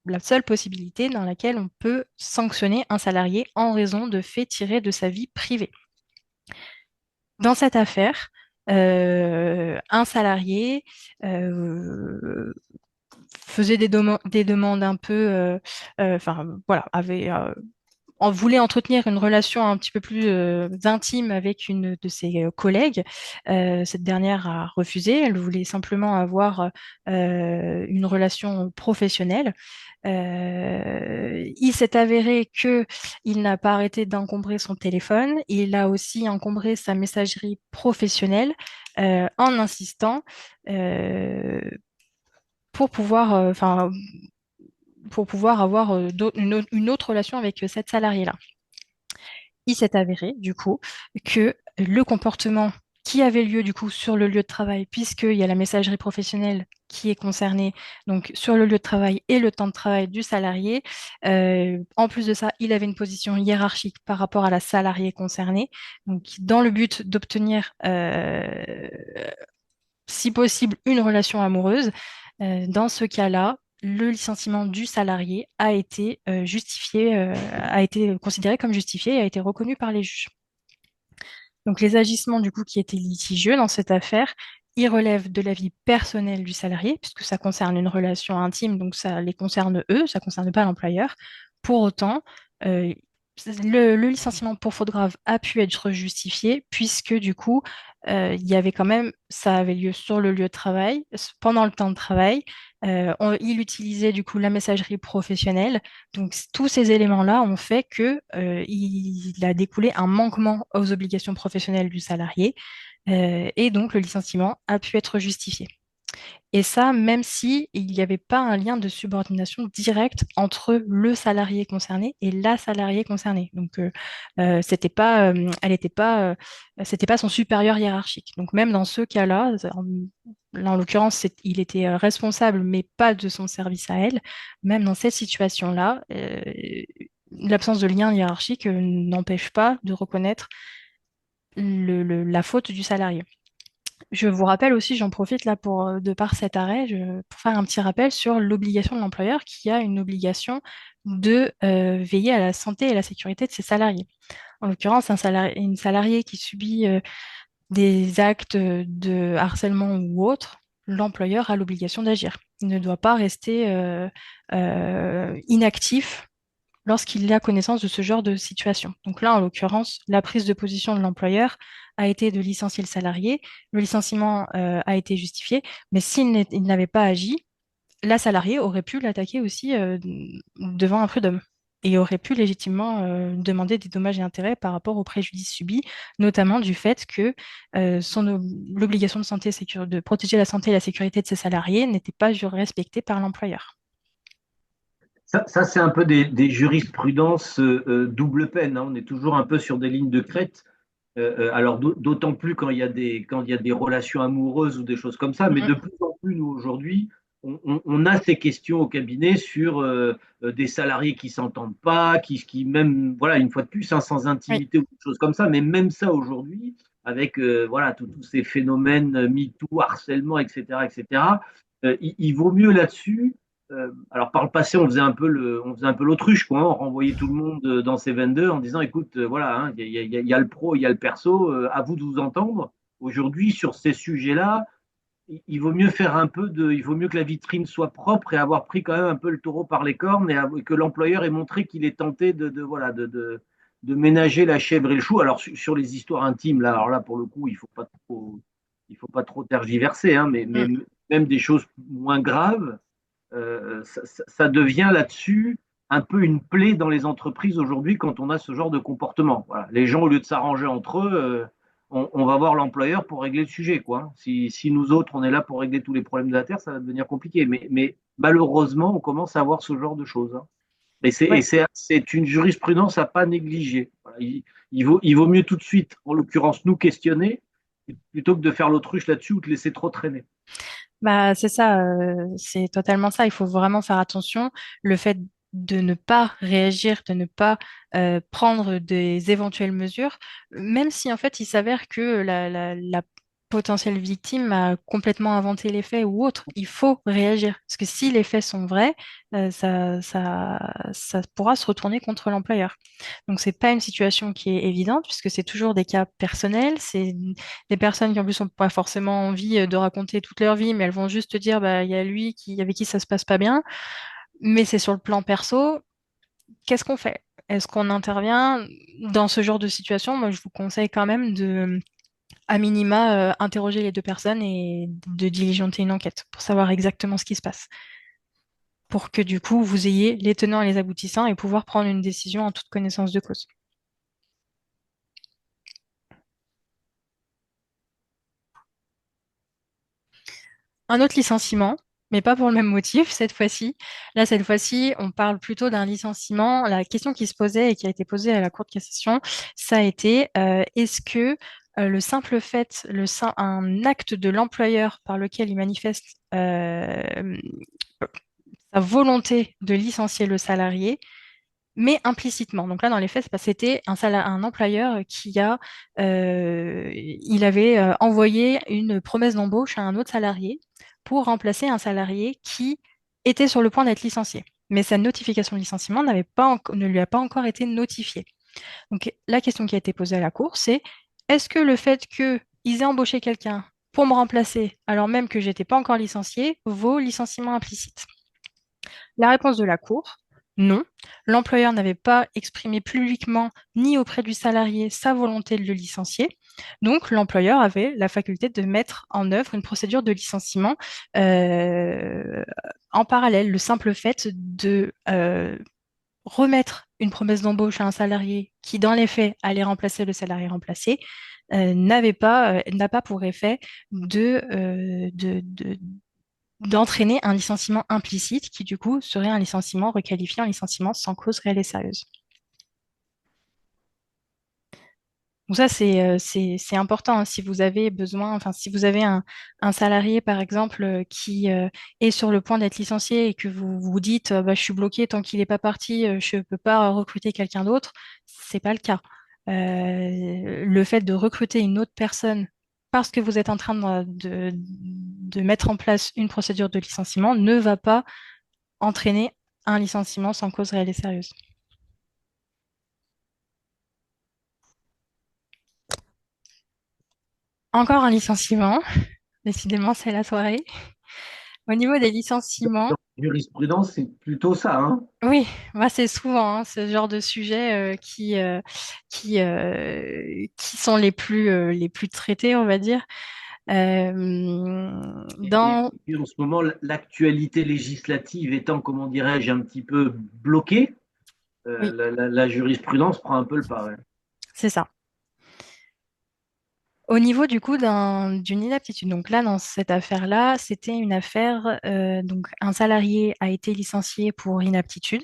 la seule possibilité dans laquelle on peut sanctionner un salarié en raison de faits tirés de sa vie privée. Dans cette affaire, un salarié faisait des demandes un peu, enfin voilà, on voulait entretenir une relation un petit peu plus intime avec une de ses collègues. Cette dernière a refusé. Elle voulait simplement avoir une relation professionnelle. Il s'est avéré que il n'a pas arrêté d'encombrer son téléphone. Il a aussi encombré sa messagerie professionnelle en insistant pour pouvoir, pour pouvoir avoir une autre relation avec cette salariée-là. Il s'est avéré, du coup, que le comportement qui avait lieu, du coup, sur le lieu de travail, puisqu'il y a la messagerie professionnelle qui est concernée, donc sur le lieu de travail et le temps de travail du salarié. En plus de ça, il avait une position hiérarchique par rapport à la salariée concernée, donc dans le but d'obtenir, si possible, une relation amoureuse. Dans ce cas-là, le licenciement du salarié a été justifié, a été considéré comme justifié et a été reconnu par les juges. Donc les agissements du coup qui étaient litigieux dans cette affaire, ils relèvent de la vie personnelle du salarié, puisque ça concerne une relation intime, donc ça les concerne eux, ça ne concerne pas l'employeur. Pour autant, euh, le licenciement pour faute grave a pu être justifié, puisque du coup, il y avait quand même, ça avait lieu sur le lieu de travail, pendant le temps de travail. Il utilisait du coup la messagerie professionnelle. Donc tous ces éléments-là ont fait que il a découlé un manquement aux obligations professionnelles du salarié, et donc le licenciement a pu être justifié. Et ça, même si il n'y avait pas un lien de subordination direct entre le salarié concerné et la salariée concernée. Donc, c'était pas, elle n'était pas, c'était pas son supérieur hiérarchique. Donc, même dans ce cas-là, là, en l'occurrence, il était responsable, mais pas de son service à elle. Même dans cette situation-là, l'absence de lien hiérarchique n'empêche pas de reconnaître la faute du salarié. Je vous rappelle aussi, j'en profite là de par cet arrêt, pour faire un petit rappel sur l'obligation de l'employeur qui a une obligation de veiller à la santé et la sécurité de ses salariés. En l'occurrence, une salariée qui subit des actes de harcèlement ou autre, l'employeur a l'obligation d'agir. Il ne doit pas rester inactif lorsqu'il a connaissance de ce genre de situation. Donc là, en l'occurrence, la prise de position de l'employeur a été de licencier le salarié. Le licenciement a été justifié, mais il n'avait pas agi, la salariée aurait pu l'attaquer aussi devant un prud'homme et aurait pu légitimement demander des dommages et intérêts par rapport au préjudice subi, notamment du fait que l'obligation de santé, de protéger la santé et la sécurité de ses salariés n'était pas respectée par l'employeur. Ça, c'est un peu des jurisprudences double peine, hein. On est toujours un peu sur des lignes de crête. Alors d'autant plus quand il y a des relations amoureuses ou des choses comme ça, mais de plus en plus, nous, aujourd'hui, on a ces questions au cabinet sur des salariés qui s'entendent pas, qui même, voilà, une fois de plus, hein, sans Oui. intimité ou des choses comme ça, mais même ça aujourd'hui, avec voilà, tous ces phénomènes MeToo, harcèlement, etc., etc., il vaut mieux là-dessus. Alors par le passé, on faisait un peu l'autruche, quoi, hein. On renvoyait tout le monde dans ses 22 en disant, écoute, voilà, hein, il y a le pro, il y a le perso, à vous de vous entendre. Aujourd'hui, sur ces sujets-là, il vaut mieux il vaut mieux que la vitrine soit propre et avoir pris quand même un peu le taureau par les cornes et que l'employeur ait montré qu'il est tenté voilà, de ménager la chèvre et le chou. Alors sur les histoires intimes, là, alors là pour le coup, il faut pas trop tergiverser, hein, mais Mm. même des choses moins graves, ça devient là-dessus un peu une plaie dans les entreprises aujourd'hui quand on a ce genre de comportement. Voilà. Les gens, au lieu de s'arranger entre eux, on va voir l'employeur pour régler le sujet, quoi. Si nous autres, on est là pour régler tous les problèmes de la Terre, ça va devenir compliqué. Mais malheureusement, on commence à voir ce genre de choses, hein. Ouais. C'est une jurisprudence à pas négliger. Voilà. Il vaut mieux tout de suite, en l'occurrence, nous questionner plutôt que de faire l'autruche là-dessus ou de laisser trop traîner. Bah, c'est ça, c'est totalement ça. Il faut vraiment faire attention. Le fait de ne pas réagir, de ne pas prendre des éventuelles mesures, même si en fait il s'avère que la potentielle victime a complètement inventé les faits ou autre, il faut réagir. Parce que si les faits sont vrais, ça pourra se retourner contre l'employeur. Donc c'est pas une situation qui est évidente puisque c'est toujours des cas personnels, c'est des personnes qui en plus n'ont pas forcément envie de raconter toute leur vie, mais elles vont juste te dire bah il y a lui avec qui ça se passe pas bien, mais c'est sur le plan perso, qu'est-ce qu'on fait? Est-ce qu'on intervient dans ce genre de situation? Moi, je vous conseille quand même de, à minima, interroger les deux personnes et de diligenter une enquête pour savoir exactement ce qui se passe, pour que du coup vous ayez les tenants et les aboutissants et pouvoir prendre une décision en toute connaissance de cause. Un autre licenciement, mais pas pour le même motif cette fois-ci. Là, cette fois-ci, on parle plutôt d'un licenciement. La question qui se posait et qui a été posée à la Cour de cassation, ça a été est-ce que le simple fait, un acte de l'employeur par lequel il manifeste sa volonté de licencier le salarié, mais implicitement. Donc là, dans les faits, c'est parce que c'était un employeur il avait envoyé une promesse d'embauche à un autre salarié pour remplacer un salarié qui était sur le point d'être licencié. Mais sa notification de licenciement ne lui a pas encore été notifiée. Donc la question qui a été posée à la Cour, c'est est-ce que le fait qu'ils aient embauché quelqu'un pour me remplacer, alors même que j'étais pas encore licencié, vaut licenciement implicite? La réponse de la Cour, non. L'employeur n'avait pas exprimé publiquement ni auprès du salarié sa volonté de le licencier. Donc, l'employeur avait la faculté de mettre en œuvre une procédure de licenciement euh, en parallèle. Le simple fait de remettre une promesse d'embauche à un salarié qui, dans les faits, allait remplacer le salarié remplacé, n'a pas pour effet d'entraîner un licenciement implicite qui, du coup, serait un licenciement requalifié en licenciement sans cause réelle et sérieuse. Donc ça, c'est important, hein. Si vous avez besoin, enfin, si vous avez un salarié, par exemple, qui est sur le point d'être licencié et que vous vous dites, bah, je suis bloqué tant qu'il n'est pas parti, je ne peux pas recruter quelqu'un d'autre, c'est pas le cas. Le fait de recruter une autre personne parce que vous êtes en train de mettre en place une procédure de licenciement, ne va pas entraîner un licenciement sans cause réelle et sérieuse. Encore un licenciement. Décidément, c'est la soirée. Au niveau des licenciements, Jurisprudence, c'est plutôt ça, hein. oui, bah, c'est souvent hein, ce genre de sujets qui sont les plus traités, on va dire. Dans... Et puis en ce moment, l'actualité législative étant, comment dirais-je, un petit peu bloquée, Oui, la jurisprudence prend un peu le pas. Ouais. c'est ça. Au niveau du coup d'une inaptitude, donc là, dans cette affaire-là, c'était une affaire, donc un salarié a été licencié pour inaptitude.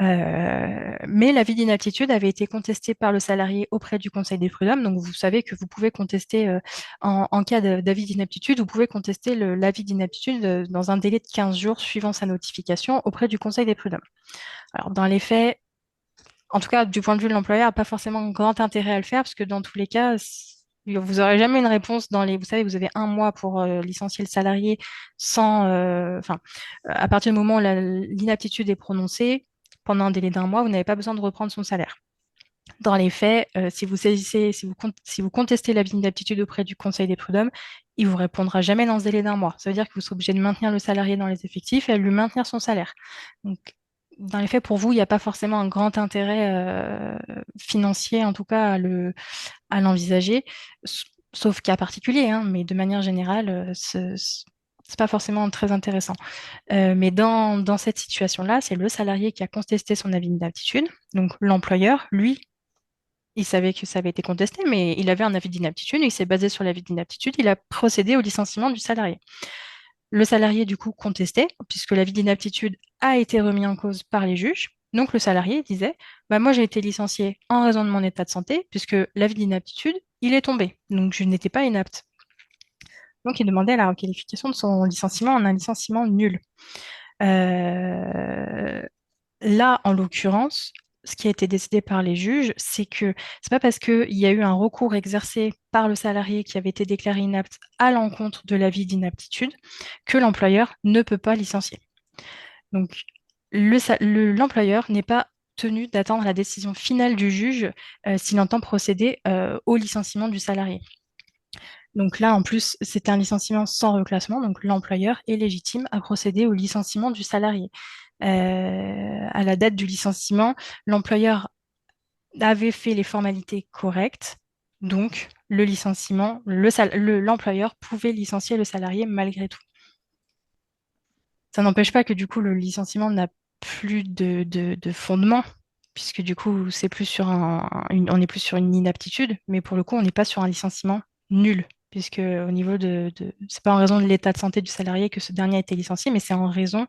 Mais l'avis d'inaptitude avait été contesté par le salarié auprès du Conseil des prud'hommes. Donc, vous savez que vous pouvez contester, en cas d'avis d'inaptitude, vous pouvez contester l'avis d'inaptitude dans un délai de 15 jours suivant sa notification auprès du Conseil des prud'hommes. Alors, dans les faits, en tout cas, du point de vue de l'employeur, pas forcément grand intérêt à le faire parce que dans tous les cas, vous n'aurez jamais une réponse vous savez, vous avez un mois pour licencier le salarié à partir du moment où l'inaptitude est prononcée, pendant un délai d'un mois, vous n'avez pas besoin de reprendre son salaire. Dans les faits, si vous contestez l'avis d'inaptitude auprès du Conseil des prud'hommes, il vous répondra jamais dans ce délai d'un mois. Ça veut dire que vous serez obligé de maintenir le salarié dans les effectifs et de lui maintenir son salaire. Donc, dans les faits, pour vous, il n'y a pas forcément un grand intérêt financier, en tout cas, à l'envisager, sauf cas particulier, hein, mais de manière générale, c'est pas forcément très intéressant. Mais dans cette situation-là, c'est le salarié qui a contesté son avis d'inaptitude. Donc l'employeur, lui, il savait que ça avait été contesté, mais il avait un avis d'inaptitude, il s'est basé sur l'avis d'inaptitude, il a procédé au licenciement du salarié. Le salarié, du coup, contestait, puisque l'avis d'inaptitude a été remis en cause par les juges. Donc le salarié disait, bah, moi j'ai été licencié en raison de mon état de santé, puisque l'avis d'inaptitude, il est tombé. Donc je n'étais pas inapte. Donc il demandait la requalification de son licenciement en un licenciement nul. Euh, Là, en l'occurrence, ce qui a été décidé par les juges, c'est que c'est pas parce qu'il y a eu un recours exercé par le salarié qui avait été déclaré inapte à l'encontre de l'avis d'inaptitude que l'employeur ne peut pas licencier. Donc, l'employeur n'est pas tenu d'attendre la décision finale du juge s'il entend procéder au licenciement du salarié. Donc là, en plus, c'était un licenciement sans reclassement, donc l'employeur est légitime à procéder au licenciement du salarié. À la date du licenciement, l'employeur avait fait les formalités correctes, donc le licenciement, l'employeur pouvait licencier le salarié malgré tout. Ça n'empêche pas que du coup le licenciement n'a plus de fondement, puisque du coup c'est plus sur on est plus sur une inaptitude, mais pour le coup on n'est pas sur un licenciement nul, puisque au niveau c'est pas en raison de l'état de santé du salarié que ce dernier a été licencié, mais c'est en raison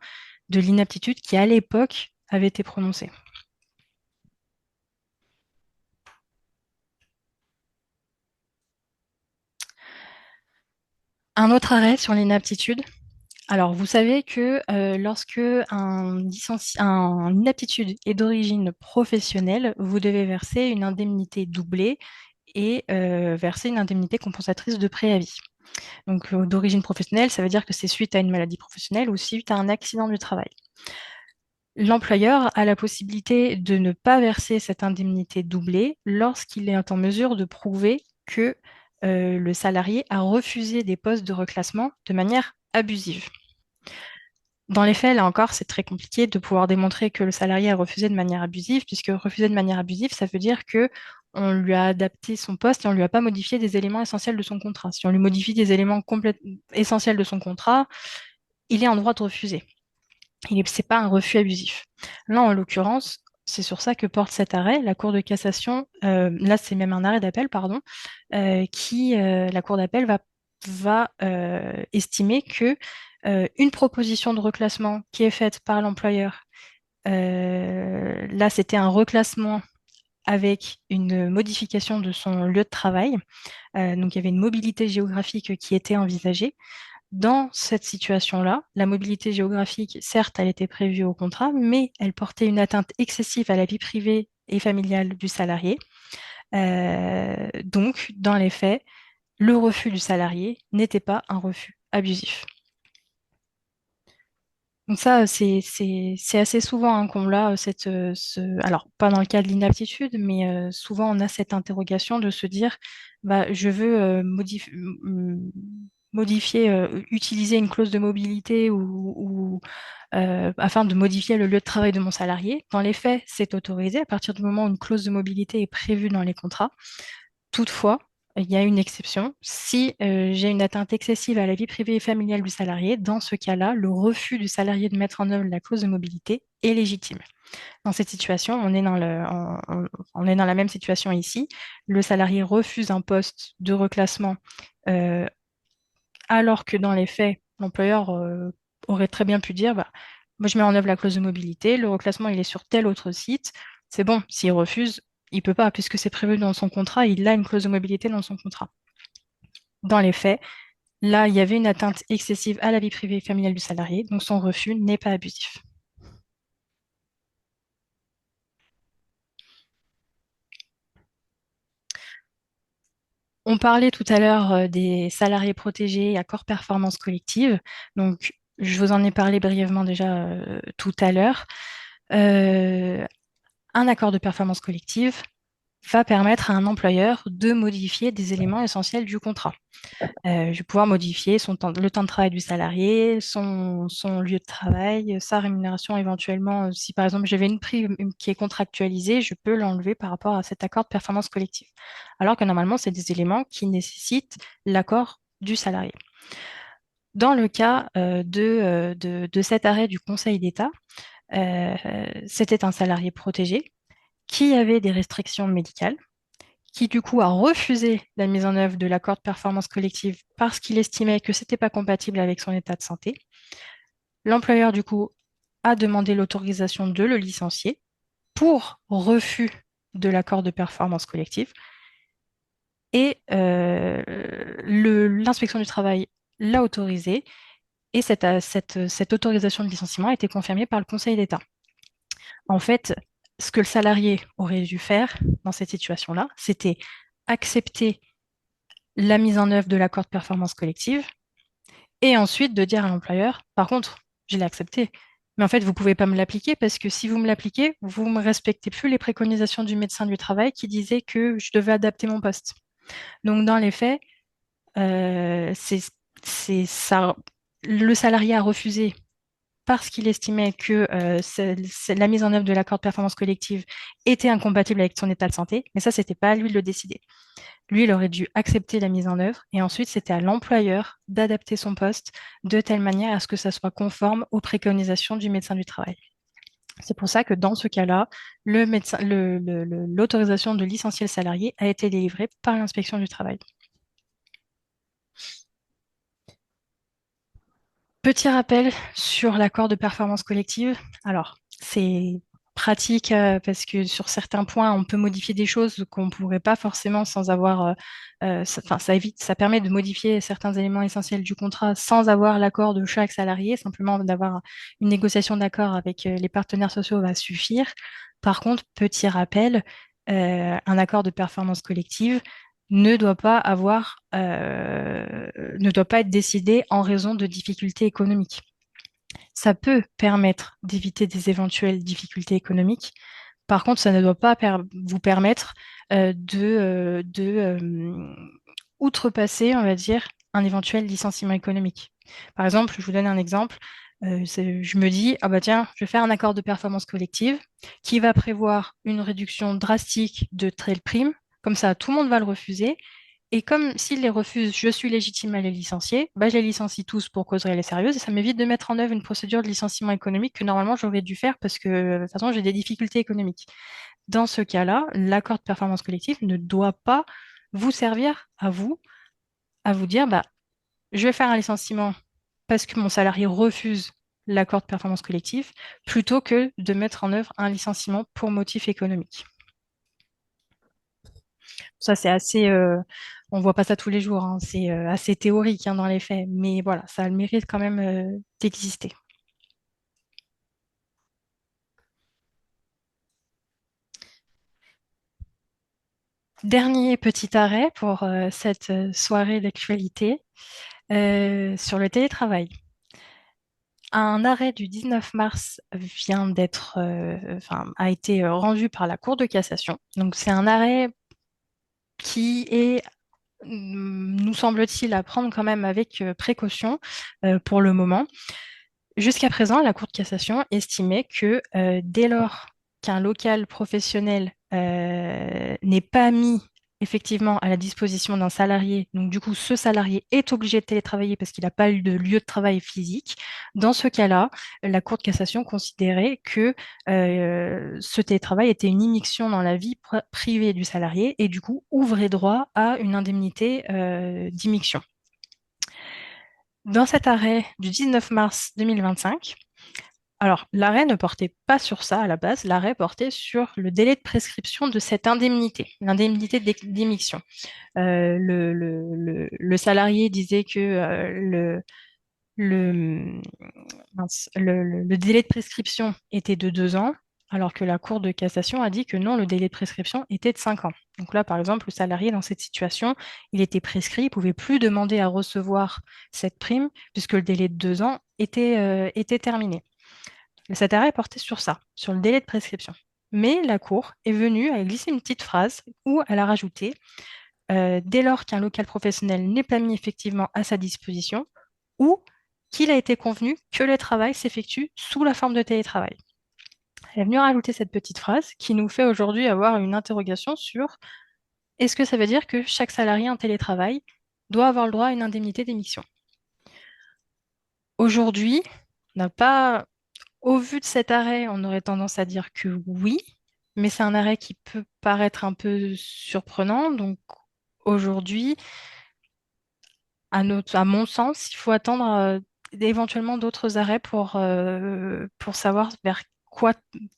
de l'inaptitude qui à l'époque avait été prononcée. Un autre arrêt sur l'inaptitude. Alors, vous savez que lorsque une inaptitude est d'origine professionnelle, vous devez verser une indemnité doublée et verser une indemnité compensatrice de préavis. Donc, d'origine professionnelle, ça veut dire que c'est suite à une maladie professionnelle ou suite à un accident du travail. L'employeur a la possibilité de ne pas verser cette indemnité doublée lorsqu'il est en mesure de prouver que le salarié a refusé des postes de reclassement de manière abusive. Dans les faits, là encore, c'est très compliqué de pouvoir démontrer que le salarié a refusé de manière abusive, puisque refuser de manière abusive, ça veut dire que on lui a adapté son poste et on ne lui a pas modifié des éléments essentiels de son contrat. Si on lui modifie des éléments essentiels de son contrat, il est en droit de refuser. Ce n'est pas un refus abusif. Là, en l'occurrence, c'est sur ça que porte cet arrêt. La Cour de cassation, là c'est même un arrêt d'appel, pardon, la Cour d'appel va estimer que une proposition de reclassement qui est faite par l'employeur, là c'était un reclassement avec une modification de son lieu de travail, donc il y avait une mobilité géographique qui était envisagée. Dans cette situation-là, la mobilité géographique, certes, elle était prévue au contrat, mais elle portait une atteinte excessive à la vie privée et familiale du salarié. Donc, dans les faits, le refus du salarié n'était pas un refus abusif. Donc ça, c'est assez souvent hein, qu'on l'a, alors pas dans le cas de l'inaptitude, mais souvent on a cette interrogation de se dire, bah, je veux modifier, utiliser une clause de mobilité afin de modifier le lieu de travail de mon salarié. Dans les faits, c'est autorisé à partir du moment où une clause de mobilité est prévue dans les contrats. Toutefois, il y a une exception. Si j'ai une atteinte excessive à la vie privée et familiale du salarié, dans ce cas-là, le refus du salarié de mettre en œuvre la clause de mobilité est légitime. Dans cette situation, on est dans la même situation ici. Le salarié refuse un poste de reclassement euh, alors que dans les faits, l'employeur aurait très bien pu dire, bah, moi je mets en œuvre la clause de mobilité, le reclassement il est sur tel autre site, c'est bon, s'il refuse, il peut pas, puisque c'est prévu dans son contrat, il a une clause de mobilité dans son contrat. Dans les faits, là, il y avait une atteinte excessive à la vie privée et familiale du salarié, donc son refus n'est pas abusif. On parlait tout à l'heure des salariés protégés, accord performance collective. Donc, je vous en ai parlé brièvement déjà tout à l'heure. Un accord de performance collective va permettre à un employeur de modifier des éléments essentiels du contrat. Je vais pouvoir modifier le temps de travail du salarié, son lieu de travail, sa rémunération éventuellement. Si par exemple j'avais une prime qui est contractualisée, je peux l'enlever par rapport à cet accord de performance collective. Alors que normalement, c'est des éléments qui nécessitent l'accord du salarié. Dans le cas de cet arrêt du Conseil d'État, c'était un salarié protégé qui avait des restrictions médicales, qui du coup a refusé la mise en œuvre de l'accord de performance collective parce qu'il estimait que ce n'était pas compatible avec son état de santé. L'employeur du coup a demandé l'autorisation de le licencier pour refus de l'accord de performance collective et l'inspection du travail l'a autorisé et cette autorisation de licenciement a été confirmée par le Conseil d'État. En fait, ce que le salarié aurait dû faire dans cette situation-là, c'était accepter la mise en œuvre de l'accord de performance collective et ensuite de dire à l'employeur, par contre, je l'ai accepté, mais en fait, vous ne pouvez pas me l'appliquer parce que si vous me l'appliquez, vous ne me respectez plus les préconisations du médecin du travail qui disait que je devais adapter mon poste. Donc, dans les faits, c'est ça. Le salarié a refusé parce qu'il estimait que la mise en œuvre de l'accord de performance collective était incompatible avec son état de santé, mais ça, c'était pas à lui de le décider. Lui, il aurait dû accepter la mise en œuvre et ensuite, c'était à l'employeur d'adapter son poste de telle manière à ce que ça soit conforme aux préconisations du médecin du travail. C'est pour ça que dans ce cas-là, l'autorisation de licencier le salarié a été délivrée par l'inspection du travail. Petit rappel sur l'accord de performance collective. Alors, c'est pratique parce que sur certains points, on peut modifier des choses qu'on ne pourrait pas forcément sans avoir. Ça évite, ça permet de modifier certains éléments essentiels du contrat sans avoir l'accord de chaque salarié. Simplement d'avoir une négociation d'accord avec les partenaires sociaux va suffire. Par contre, petit rappel, un accord de performance collective ne doit pas ne doit pas être décidé en raison de difficultés économiques. Ça peut permettre d'éviter des éventuelles difficultés économiques. Par contre, ça ne doit pas vous permettre de outrepasser, on va dire, un éventuel licenciement économique. Par exemple, je vous donne un exemple. Je me dis, ah bah tiens, je vais faire un accord de performance collective qui va prévoir une réduction drastique de telle prime. Comme ça, tout le monde va le refuser. Et comme s'ils les refusent, je suis légitime à les licencier, bah, je les licencie tous pour cause réelle et sérieuse et ça m'évite de mettre en œuvre une procédure de licenciement économique que normalement j'aurais dû faire parce que de toute façon j'ai des difficultés économiques. Dans ce cas-là, l'accord de performance collective ne doit pas vous servir à vous dire bah, je vais faire un licenciement parce que mon salarié refuse l'accord de performance collective plutôt que de mettre en œuvre un licenciement pour motif économique. Ça, c'est assez. On voit pas ça tous les jours, hein, c'est assez théorique hein, dans les faits, mais voilà, ça a le mérite quand même d'exister. Dernier petit arrêt pour cette soirée d'actualité sur le télétravail. Un arrêt du 19 mars vient d'être, a été rendu par la Cour de cassation. Donc c'est un arrêt qui est, nous semble-t-il, à prendre quand même avec précaution pour le moment. Jusqu'à présent, la Cour de cassation estimait que dès lors qu'un local professionnel n'est pas mis effectivement à la disposition d'un salarié, donc du coup ce salarié est obligé de télétravailler parce qu'il n'a pas eu de lieu de travail physique, dans ce cas-là, la Cour de cassation considérait que ce télétravail était une immixtion dans la vie privée du salarié et du coup ouvrait droit à une indemnité d'immixtion. Dans cet arrêt du 19 mars 2025, alors l'arrêt ne portait pas sur ça à la base, l'arrêt portait sur le délai de prescription de cette indemnité, l'indemnité d'émission. Le salarié disait que le, le délai de prescription était de 2 ans, alors que la Cour de cassation a dit que non, le délai de prescription était de 5 ans. Donc là, par exemple, le salarié dans cette situation, il était prescrit, il ne pouvait plus demander à recevoir cette prime, puisque le délai de 2 ans était terminé. Cet arrêt portait sur ça, sur le délai de prescription. Mais la Cour est venue, elle a glissé une petite phrase où elle a rajouté dès lors qu'un local professionnel n'est pas mis effectivement à sa disposition ou qu'il a été convenu que le travail s'effectue sous la forme de télétravail. Elle est venue rajouter cette petite phrase qui nous fait aujourd'hui avoir une interrogation sur est-ce que ça veut dire que chaque salarié en télétravail doit avoir le droit à une indemnité d'émission? Aujourd'hui, on n'a pas, au vu de cet arrêt, on aurait tendance à dire que oui, mais c'est un arrêt qui peut paraître un peu surprenant. Donc aujourd'hui, à mon sens, il faut attendre éventuellement d'autres arrêts pour savoir vers quoi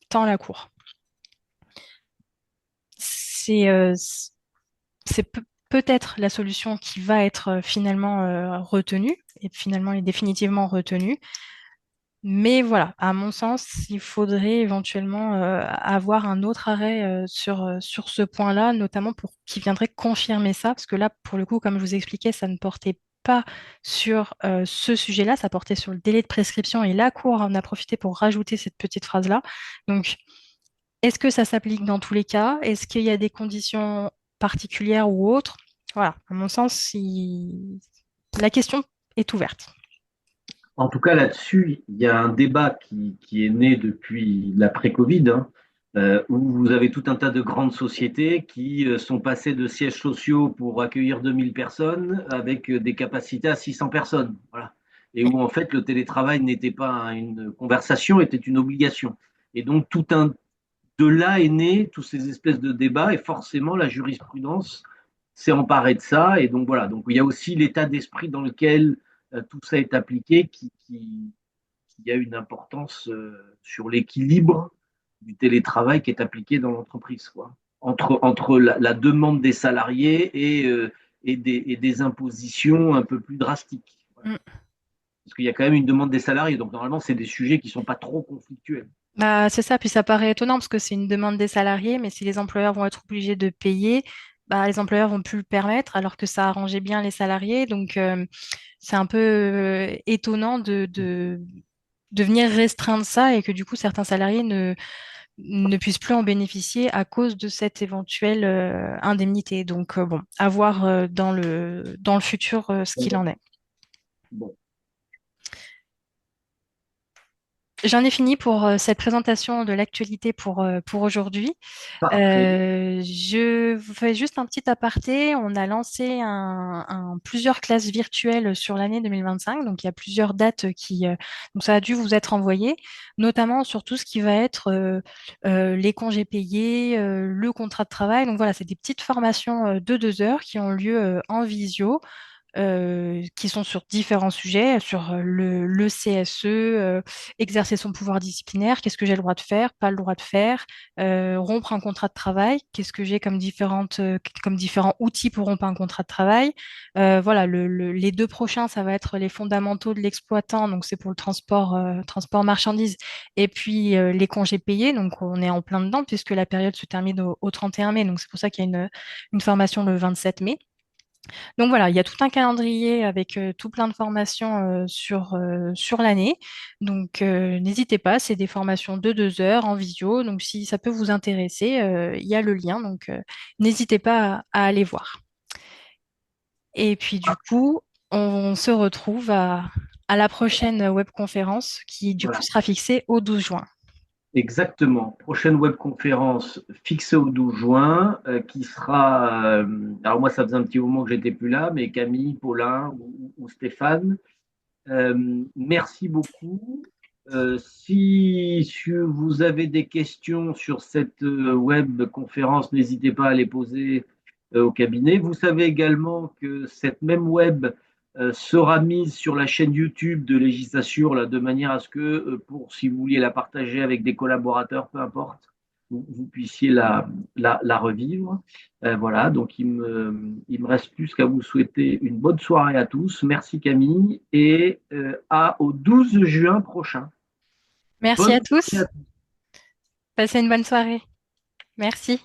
tend la Cour. C'est peut-être la solution qui va être finalement retenue, et finalement est définitivement retenue. Mais voilà, à mon sens, il faudrait éventuellement avoir un autre arrêt sur ce point-là, notamment pour qui viendrait confirmer ça, parce que là, pour le coup, comme je vous expliquais, ça ne portait pas sur ce sujet-là, ça portait sur le délai de prescription et la Cour en a profité pour rajouter cette petite phrase-là. Donc, est-ce que ça s'applique dans tous les cas? Est-ce qu'il y a des conditions particulières ou autres? Voilà, à mon sens, la question est ouverte. En tout cas, là-dessus, il y a un débat qui est né depuis l'après-Covid, hein, où vous avez tout un tas de grandes sociétés qui sont passées de sièges sociaux pour accueillir 2000 personnes avec des capacités à 600 personnes. Voilà. Et où, en fait, le télétravail n'était pas une conversation, était une obligation. Et donc, de là est né tous ces espèces de débats, et forcément, la jurisprudence s'est emparée de ça. Et donc, voilà. Donc, il y a aussi l'état d'esprit dans lequel tout ça est appliqué qui a une importance sur l'équilibre du télétravail qui est appliqué dans l'entreprise, quoi. Entre la demande des salariés et des impositions un peu plus drastiques. Voilà. Parce qu'il y a quand même une demande des salariés, donc normalement, c'est des sujets qui ne sont pas trop conflictuels. Bah, c'est ça, puis ça paraît étonnant parce que c'est une demande des salariés, mais si les employeurs vont être obligés de payer, bah, les employeurs vont plus le permettre alors que ça arrangeait bien les salariés. Donc, c'est un peu étonnant de venir restreindre ça et que du coup, certains salariés ne puissent plus en bénéficier à cause de cette éventuelle indemnité. Donc, bon, à voir dans le futur ce qu'il en est. Bon. J'en ai fini pour cette présentation de l'actualité pour aujourd'hui. Je vous fais juste un petit aparté. On a lancé plusieurs classes virtuelles sur l'année 2025. Donc, il y a plusieurs dates donc ça a dû vous être envoyé, notamment sur tout ce qui va être les congés payés, le contrat de travail. Donc, voilà, c'est des petites formations de 2 heures qui ont lieu en visio. qui sont sur différents sujets, sur le CSE, exercer son pouvoir disciplinaire, qu'est-ce que j'ai le droit de faire, pas le droit de faire, rompre un contrat de travail, qu'est-ce que j'ai comme différents outils pour rompre un contrat de travail. Voilà, les deux prochains, ça va être les fondamentaux de l'exploitant, donc c'est pour le transport marchandises, et puis les congés payés, donc on est en plein dedans puisque la période se termine au 31 mai, donc c'est pour ça qu'il y a une formation le 27 mai. Donc voilà, il y a tout un calendrier avec tout plein de formations sur l'année. Donc n'hésitez pas, c'est des formations de 2 heures en visio. Donc si ça peut vous intéresser, il y a le lien. Donc n'hésitez pas à aller voir. Et puis du coup, on se retrouve à la prochaine webconférence qui du coup Voilà. sera fixée au 12 juin. Exactement. Prochaine webconférence fixée au 12 juin, qui sera. Alors, moi, ça faisait un petit moment que j'étais plus là, mais Camille, Paulin ou Stéphane, merci beaucoup. Si vous avez des questions sur cette webconférence, n'hésitez pas à les poser au cabinet. Vous savez également que cette même web sera mise sur la chaîne YouTube de Législature, là, de manière à ce que, si vous vouliez la partager avec des collaborateurs, peu importe, vous puissiez la revivre. Voilà, donc il me reste plus qu'à vous souhaiter une bonne soirée à tous. Merci Camille et au 12 juin prochain. Merci Bonne à soirée tous. à tous. Passez une bonne soirée. Merci.